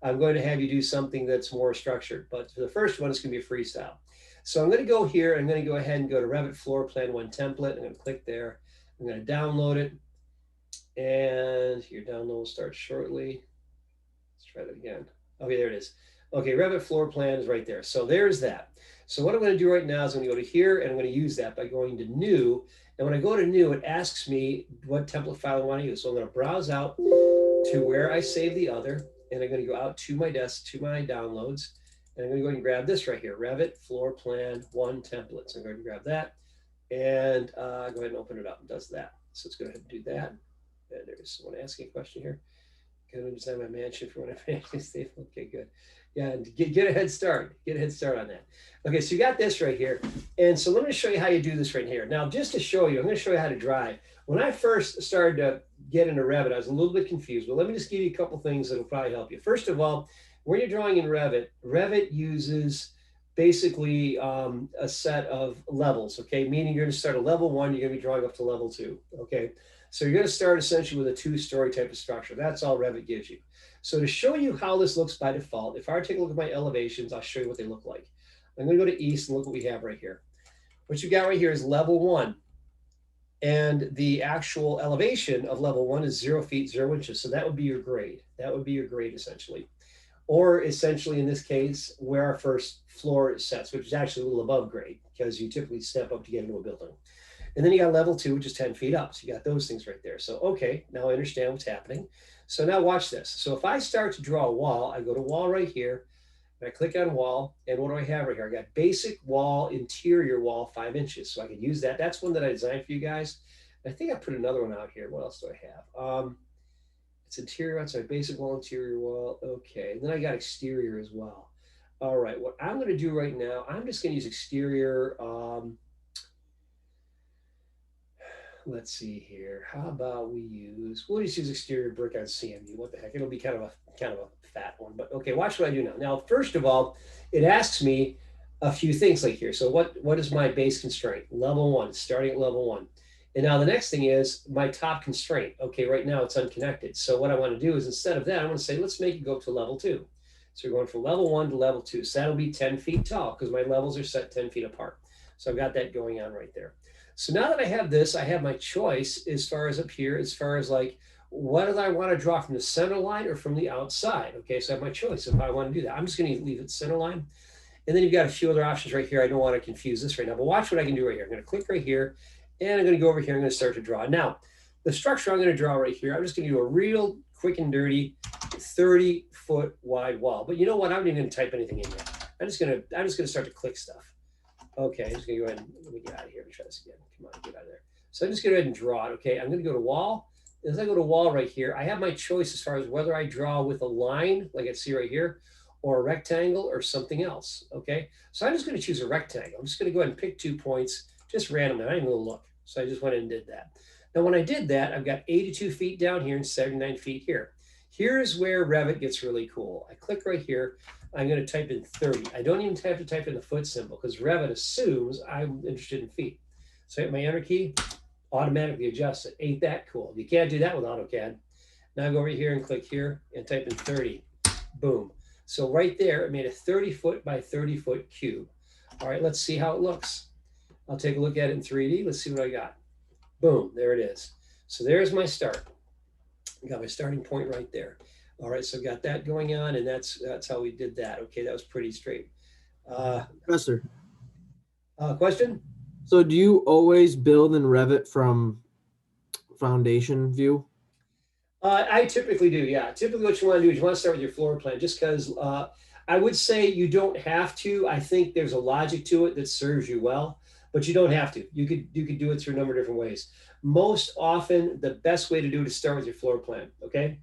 I'm going to have you do something that's more structured. But for the first one, it's going to be a freestyle. So I'm going to go here. I'm going to go ahead and go to Revit Floor Plan 1 template. I'm going to click there. I'm going to download it. And your download will start shortly. Let's try that again. Okay, there it is. Okay, Revit floor plan is right there. So there's that. So what I'm going to do right now is I'm going to go to here and I'm going to use that by going to new. And when I go to new, it asks me what template file I want to use. So I'm going to browse out to where I save the other, and I'm going to go out to my desk, to my downloads, and I'm going to go ahead and grab this right here, Revit floor plan 1 template. So I'm going to grab that and go ahead and open it up. It does that. So let's go ahead and do that. And there's someone asking a question here. Can I design my mansion for when I finish stay? Okay, good. Yeah, and get a head start. Get a head start on that. Okay, so you got this right here. And so let me show you how you do this right here. Now, just to show you, I'm going to show you how to drive. When I first started to get into Revit, I was a little bit confused, but let me just give you a couple things that will probably help you. First of all, when you're drawing in Revit, Revit uses basically a set of levels, okay? Meaning you're going to start at level 1, you're going to be drawing up to level 2, okay? So you're going to start essentially with a 2-story type of structure. That's all Revit gives you. So to show you how this looks by default, if I were to take a look at my elevations, I'll show you what they look like. I'm going to go to east and look what we have right here. What you got right here is level 1. And the actual elevation of level 1 is 0 feet, 0 inches. So that would be your grade. That would be your grade essentially. Or essentially in this case, where our first floor sets, which is actually a little above grade because you typically step up to get into a building. And then you got level 2, which is 10 feet up. So you got those things right there. So, okay, now I understand what's happening. So now watch this. So if I start to draw a wall, I go to wall right here, and I click on wall, and what do I have right here? I got basic wall, interior wall, 5 inches. So I can use that. That's one that I designed for you guys. I think I put another one out here. What else do I have? It's interior, outside, basic wall, interior wall. Okay, and then I got exterior as well. All right, what I'm going to do right now, I'm just going to use exterior. Let's see here. How about we'll just use exterior brick on CMU. What the heck? It'll be kind of a fat one, but okay, watch what I do now. Now, first of all, it asks me a few things like here. So what is my base constraint? Level 1, starting at level 1. And now the next thing is my top constraint. Okay, right now it's unconnected. So what I want to do is instead of that, I want to say, let's make it go up to level 2. So we're going from level 1 to level 2. So that'll be 10 feet tall because my levels are set 10 feet apart. So I've got that going on right there. So now that I have this, I have my choice as far as up here, as far as like, what do I want to draw from the center line or from the outside? Okay, so I have my choice of how I want to do that. I'm just going to leave it center line. And then you've got a few other options right here. I don't want to confuse this right now, but watch what I can do right here. I'm going to click right here, and I'm going to go over here. I'm going to start to draw. Now, the structure I'm going to draw right here, I'm just going to do a real quick and dirty 30-foot wide wall. But you know what? I'm not even going to type anything in yet. I'm just going to start to click stuff. Okay, I'm just gonna go ahead and let me get out of here. Let me try this again. Come on, get out of there. So I'm just gonna go ahead and draw it. Okay, I'm gonna go to wall. As I go to wall right here, I have my choice as far as whether I draw with a line, like I see right here, or a rectangle or something else. Okay, so I'm just gonna choose a rectangle. I'm just gonna go ahead and pick 2 points, just randomly. I didn't even look. So I just went and did that. Now, when I did that, I've got 82 feet down here and 79 feet here. Here's where Revit gets really cool. I click right here. I'm going to type in 30. I don't even have to type in the foot symbol because Revit assumes I'm interested in feet. So I hit my enter key, automatically adjusts it. Ain't that cool? You can't do that with AutoCAD. Now I go over here and click here and type in 30. Boom. So right there, it made a 30-foot by 30-foot cube. All right, let's see how it looks. I'll take a look at it in 3D. Let's see what I got. Boom, there it is. So there's my start. I got my starting point right there. All right, so got that going on, and that's how we did that. Okay, that was pretty straight. Professor. Question? So do you always build in Revit from foundation view? I typically do, yeah. Typically what you want to do is you want to start with your floor plan just because I would say you don't have to. I think there's a logic to it that serves you well, but you don't have to. You could do it through a number of different ways. Most often, the best way to do it is start with your floor plan, okay?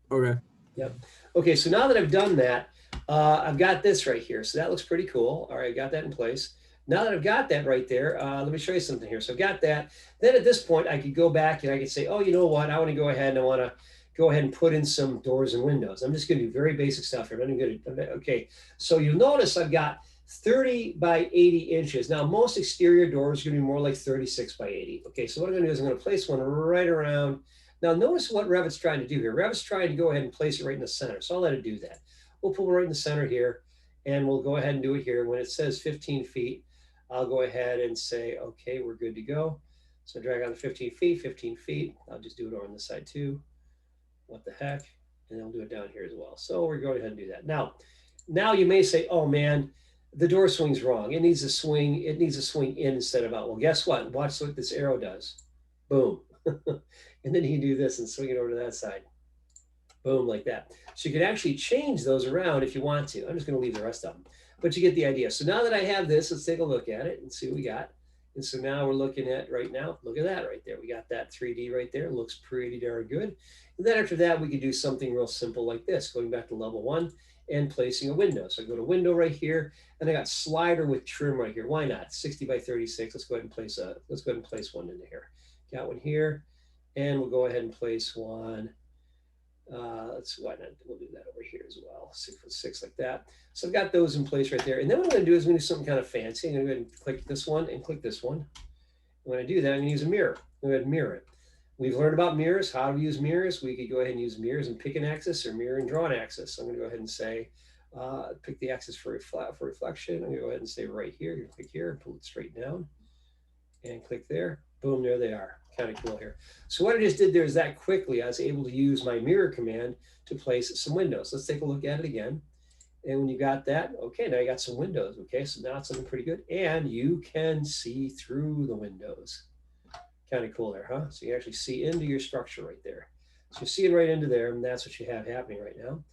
Okay. Yep. Okay, so now that I've done that, I've got this right here. So that looks pretty cool. All right, I got that in place. Now that I've got that right there, let me show you something here. So I've got that. Then at this point, I could go back and I could say, oh, you know what? I want to go ahead and I want to go ahead and put in some doors and windows. I'm just going to do very basic stuff here. I'm going to, okay. So you'll notice I've got 30 by 80 inches. Now, most exterior doors are going to be more like 36 by 80. Okay, so what I'm going to do is I'm going to place one right around. Now, notice what Revit's trying to do here. Revit's trying to go ahead and place it right in the center. So I'll let it do that. We'll put it right in the center here, and we'll go ahead and do it here. When it says 15 feet, I'll go ahead and say, okay, we're good to go. So drag on the 15 feet, 15 feet. I'll just do it over on this side too. What the heck? and I'll do it down here as well. So we're going ahead and do that. Now you may say, oh man, the door swing's wrong. It needs to swing in instead of out. Well, guess what? Watch what this arrow does. Boom. And then you can do this and swing it over to that side. Boom, like that. So you can actually change those around if you want to. I'm just going to leave the rest of them, but you get the idea. So now that I have this, let's take a look at it and see what we got. And so now we're looking at right now, look at that right there. We got that 3D right there. It looks pretty darn good. And then after that, we could do something real simple like this, going back to level 1 and placing a window. So I go to window right here, and I got slider with trim right here. Why not? 60 by 36. Let's go ahead and place one into here. Got one here, and we'll go ahead and place one. Why not? We'll do that over here as well. 6x6 like that. So I've got those in place right there. And then what I'm going to do is I'm going to do something kind of fancy. I'm going to go ahead and click this one and click this one. And when I do that, I'm going to use a mirror. I'm going to go ahead and mirror it. We've learned about mirrors, how to use mirrors. We could go ahead and use mirrors and pick an axis or mirror and draw an axis. So I'm going to go ahead and say, pick the axis for reflection. I'm going to go ahead and say right here. You click here, pull it straight down, and click there. Boom, there they are. Kind of cool here. So what I just did there is that quickly I was able to use my mirror command to place some windows. Let's take a look at it again. And when you got that, okay, now you got some windows. Okay, so now it's looking pretty good. And you can see through the windows. Kind of cool there, huh? So you actually see into your structure right there. So you're seeing right into there, and that's what you have happening right now.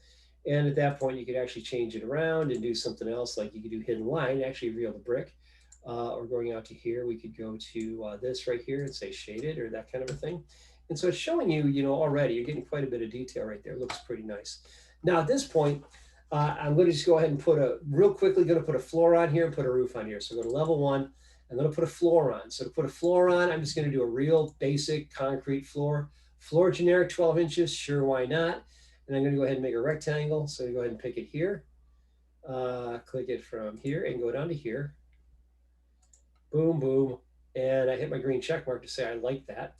And at that point, you could actually change it around and do something else, like you could do hidden line, actually reveal the brick. Or going out to here, we could go to this right here and say shaded or that kind of a thing. And so it's showing you, already you're getting quite a bit of detail right there. It looks pretty nice. Now at this point, I'm going to just go ahead and put real quickly put a floor on here and put a roof on here. So go to level 1. I'm going to put a floor on. So to put a floor on, I'm just going to do a real basic concrete floor. Floor generic 12 inches, sure, why not? And I'm going to go ahead and make a rectangle. So go ahead and pick it here. Click it from here and go down to here. Boom, boom. And I hit my green check mark to say I like that.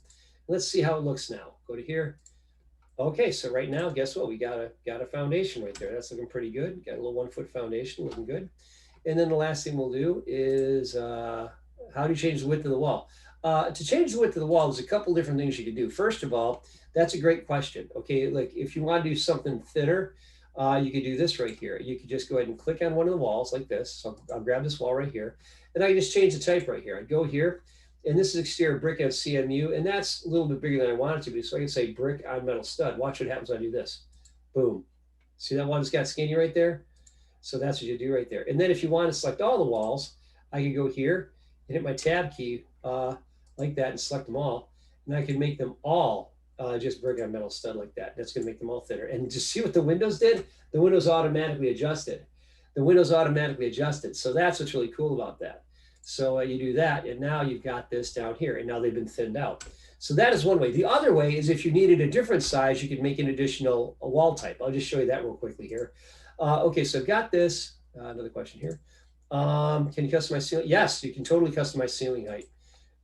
Let's see how it looks now. Go to here. Okay, so right now, guess what? We got a foundation right there. That's looking pretty good. Got a little 1-foot foundation looking good. And then the last thing we'll do is how do you change the width of the wall? To change the width of the wall, there's a couple different things you can do. First of all, that's a great question. Okay, like if you want to do something thinner, you could do this right here. You could just go ahead and click on one of the walls like this. So I'll grab this wall right here. And I can just change the type right here. I'd go here, and this is exterior brick on CMU, and that's a little bit bigger than I want it to be. So I can say brick on metal stud. Watch what happens when I do this. Boom. See that one that's got skinny right there? So that's what you do right there. And then if you want to select all the walls, I can go here and hit my tab key like that and select them all. And I can make them all just brick on metal stud like that. That's going to make them all thinner. And just see what the windows did? The windows automatically adjusted. So that's what's really cool about that. So you do that, and now you've got this down here, and now they've been thinned out. So that is one way. The other way is if you needed a different size, you could make an additional wall type. I'll just show you that real quickly here. Okay, so I've got this. Another question here. Can you customize ceiling? Yes, you can totally customize ceiling height.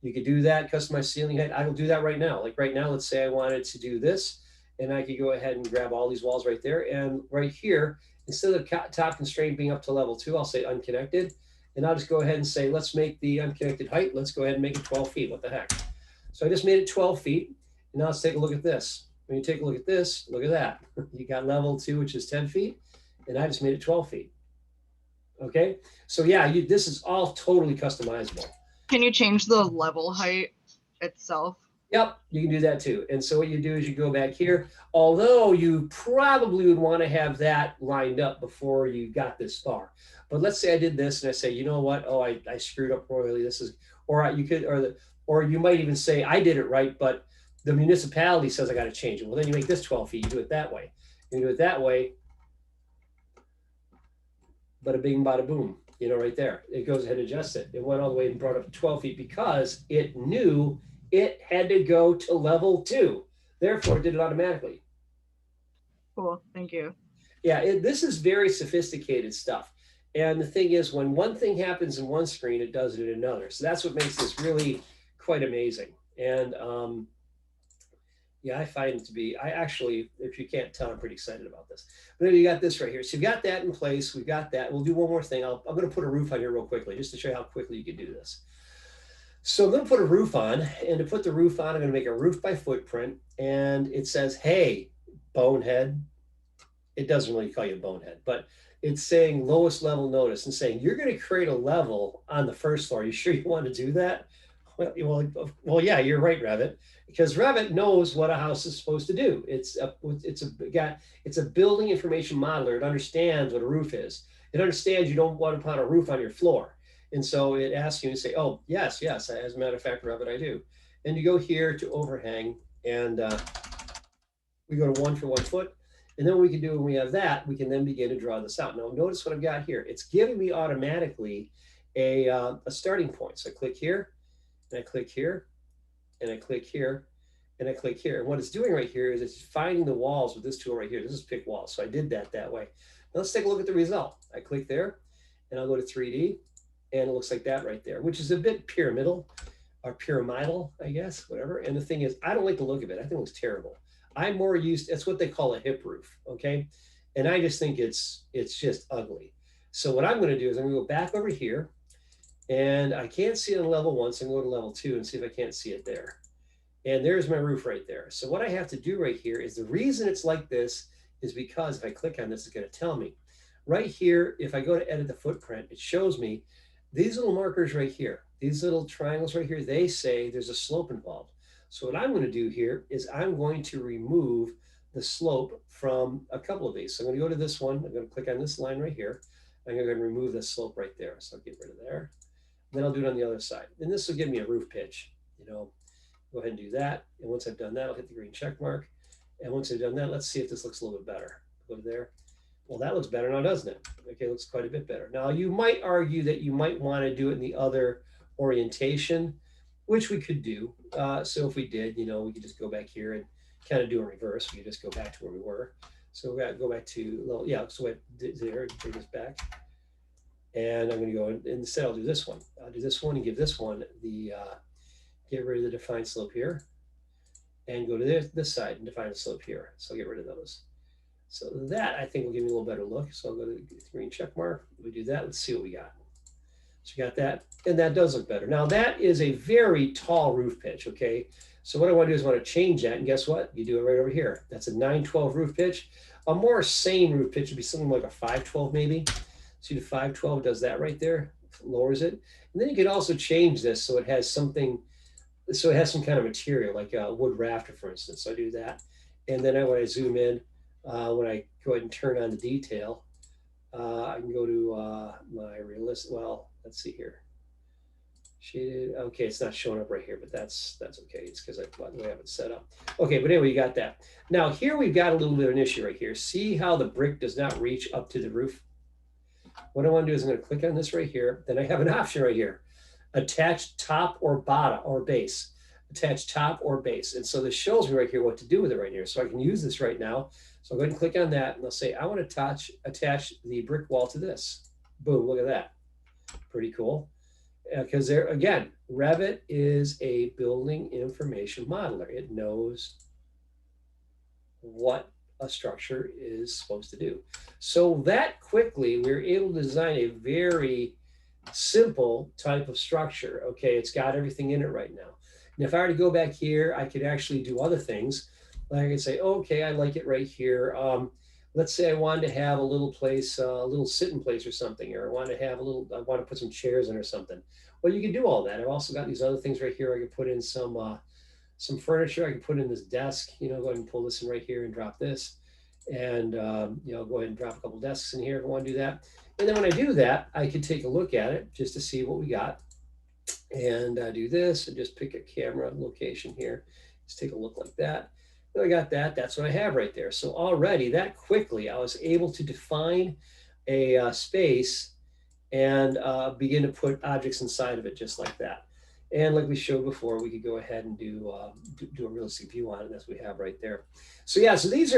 You could do that, customize ceiling height. I will do that right now. Like right now, let's say I wanted to do this, and I could go ahead and grab all these walls right there. And right here, instead of the top constraint being up to level 2, I'll say unconnected. And I'll just go ahead and say, let's make the unconnected height. Let's go ahead and make it 12 feet. What the heck? So I just made it 12 feet. And now let's take a look at this. When you take a look at this, look at that. You got level 2, which is 10 feet. And I just made it 12 feet. Okay. So yeah, this is all totally customizable. Can you change the level height itself? Yep, you can do that too. And so what you do is you go back here, although you probably would want to have that lined up before you got this far. But let's say I did this and I say, you know what? Oh, I screwed up royally. This is, or you could, or you might even say, I did it right, but the municipality says I got to change it. Well, then you make this 12 feet. You do it that way. You do it that way. Bada bing, bada boom. Right there. It goes ahead and adjusts it. It went all the way and brought it up to 12 feet because it knew it had to go to level 2. Therefore, it did it automatically. Cool. Thank you. Yeah, this is very sophisticated stuff. And the thing is, when one thing happens in one screen, it does it in another. So that's what makes this really quite amazing. And yeah, I find it to be, I actually, if you can't tell, I'm pretty excited about this. But then you got this right here. So you've got that in place. We've got that. We'll do one more thing. I'm going to put a roof on here real quickly, just to show you how quickly you can do this. So I'm going to put a roof on, and to put the roof on, I'm going to make a roof by footprint. And it says, hey, bonehead, it doesn't really call you a bonehead, but it's saying lowest level notice and saying you're going to create a level on the first floor. You sure you want to do that? Well, yeah, you're right, Revit, because Revit knows what a house is supposed to do. It's a building information modeler. It understands what a roof is. It understands you don't want to put a roof on your floor, and so it asks you to say, "Oh, yes, yes." As a matter of fact, Revit, I do. And you go here to overhang, and we go to 1 for 1 foot. And then what we can do when we have that, we can then begin to draw this out. Now, notice what I've got here. It's giving me automatically a starting point. So I click here, and I click here, and I click here, and I click here. And what it's doing right here is it's finding the walls with this tool right here. This is pick walls. So I did that way. Now let's take a look at the result. I click there, and I'll go to 3D, and it looks like that right there, which is a bit pyramidal, or pyramidal, I guess, whatever. And the thing is, I don't like the look of it. I think it looks terrible. I'm more used, it's what they call a hip roof, okay? And I just think it's just ugly. So what I'm gonna do is I'm gonna go back over here, and I can't see it on level 1, so I'm gonna go to level 2 and see if I can't see it there. And there's my roof right there. So what I have to do right here is the reason it's like this is because if I click on this, it's gonna tell me. Right here, if I go to edit the footprint, it shows me these little markers right here, these little triangles right here, they say there's a slope involved. So what I'm going to do here is I'm going to remove the slope from a couple of these. So I'm going to go to this one. I'm going to click on this line right here. I'm going to remove the slope right there. So I'll get rid of there. Then I'll do it on the other side. And this will give me a roof pitch. Go ahead and do that. And once I've done that, I'll hit the green check mark. And once I've done that, let's see if this looks a little bit better. Go to there. Well, that looks better now, doesn't it? Okay, it looks quite a bit better. Now, you might argue that you might want to do it in the other orientation, which we could do. So if we did, we could just go back here and kind of do a reverse. We could just go back to where we were. So we got to go back to, well, yeah, so I did there, bring this back. And I'm going to go, and instead I'll do this one. I'll do this one and give this one the, get rid of the define slope here. And go to this side and define the slope here. So I'll get rid of those. So that, I think, will give me a little better look. So I'll go to the green check mark. We do that. Let's see what we got. So you got that, and that does look better. Now that is a very tall roof pitch, okay? So what I want to do is I want to change that, and guess what? You do it right over here. That's a 912 roof pitch. A more sane roof pitch would be something like a 512 maybe. So you do 512, does that right there, lowers it. And then you can also change this so it has something, so it has some kind of material, like a wood rafter, for instance. So I do that. And then when I zoom in, when I go ahead and turn on the detail, I can go to my realistic, well, let's see here. Shaded, okay, it's not showing up right here, but that's okay. It's because I have it set up. Okay, but anyway, you got that. Now here we've got a little bit of an issue right here. See how the brick does not reach up to the roof? What I want to do is I'm going to click on this right here. Then I have an option right here. Attach top or bottom or base. Attach top or base. And so this shows me right here what to do with it right here. So I can use this right now. So I'll go ahead and click on that, and I'll say, I want to attach the brick wall to this. Boom, look at that. Pretty cool. Because there, again, Revit is a building information modeler. It knows what a structure is supposed to do. So that quickly, we're able to design a very simple type of structure. Okay, it's got everything in it right now. And if I were to go back here, I could actually do other things. Like I could say, okay, I like it right here. Let's say I wanted to have a little place, a little sitting place or something, or I want to put some chairs in or something. Well, you can do all that. I've also got these other things right here. I could put in some furniture. I could put in this desk, go ahead and pull this in right here and drop this. And, go ahead and drop a couple desks in here if I want to do that. And then when I do that, I could take a look at it just to see what we got. And do this and just pick a camera location here. Just take a look like that. I got that. That's what I have right there. So already that quickly, I was able to define a space and begin to put objects inside of it just like that. And like we showed before, we could go ahead and do a realistic view on it as we have right there. So yeah, so these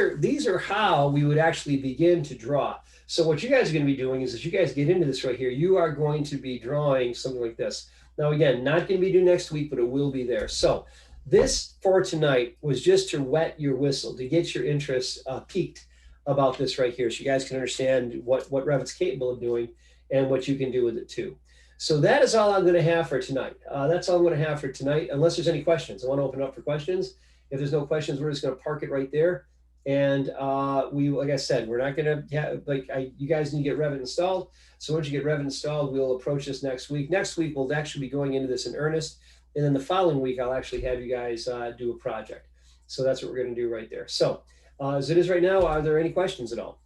are how we would actually begin to draw. So what you guys are going to be doing is as you guys get into this right here, you are going to be drawing something like this. Now again, not going to be due next week, but it will be there. So this for tonight was just to wet your whistle, to get your interest piqued about this right here, so you guys can understand what Revit's capable of doing and what you can do with it too. So that is all I'm going to have for tonight. That's all I'm going to have for tonight, unless there's any questions. I want to open up for questions. If there's no questions, we're just going to park it right there. And like I said, we're not going to have, you guys need to get Revit installed. So once you get Revit installed, we'll approach this next week. Next week, we'll actually be going into this in earnest. And then the following week, I'll actually have you guys do a project. So that's what we're going to do right there. So as it is right now, are there any questions at all?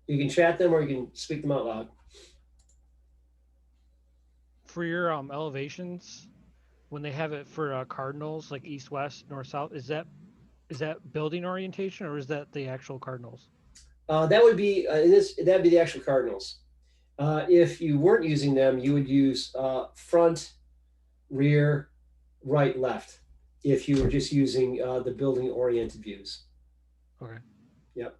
You can chat them or you can speak them out loud. For your elevations, when they have it for cardinals, like east, west, north, south, is that building orientation or is that the actual cardinals? That would be that'd be the actual cardinals. If you weren't using them, you would use front, rear, right, left. If you were just using the building oriented views. Okay. Yep.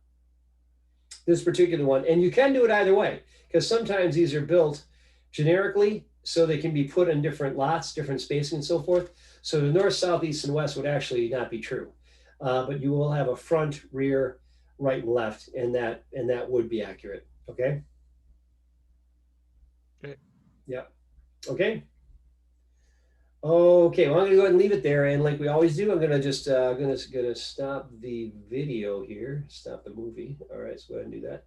This particular one, and you can do it either way, because sometimes these are built generically so they can be put in different lots, different spacing and so forth. So the north, south, east, and west would actually not be true. But you will have a front, rear, right, and left, and that would be accurate. Okay. Okay. Yeah. Okay. Okay. Well, I'm gonna go ahead and leave it there, and like we always do, I'm gonna just gonna stop the video here, stop the movie. All right. So go ahead and do that.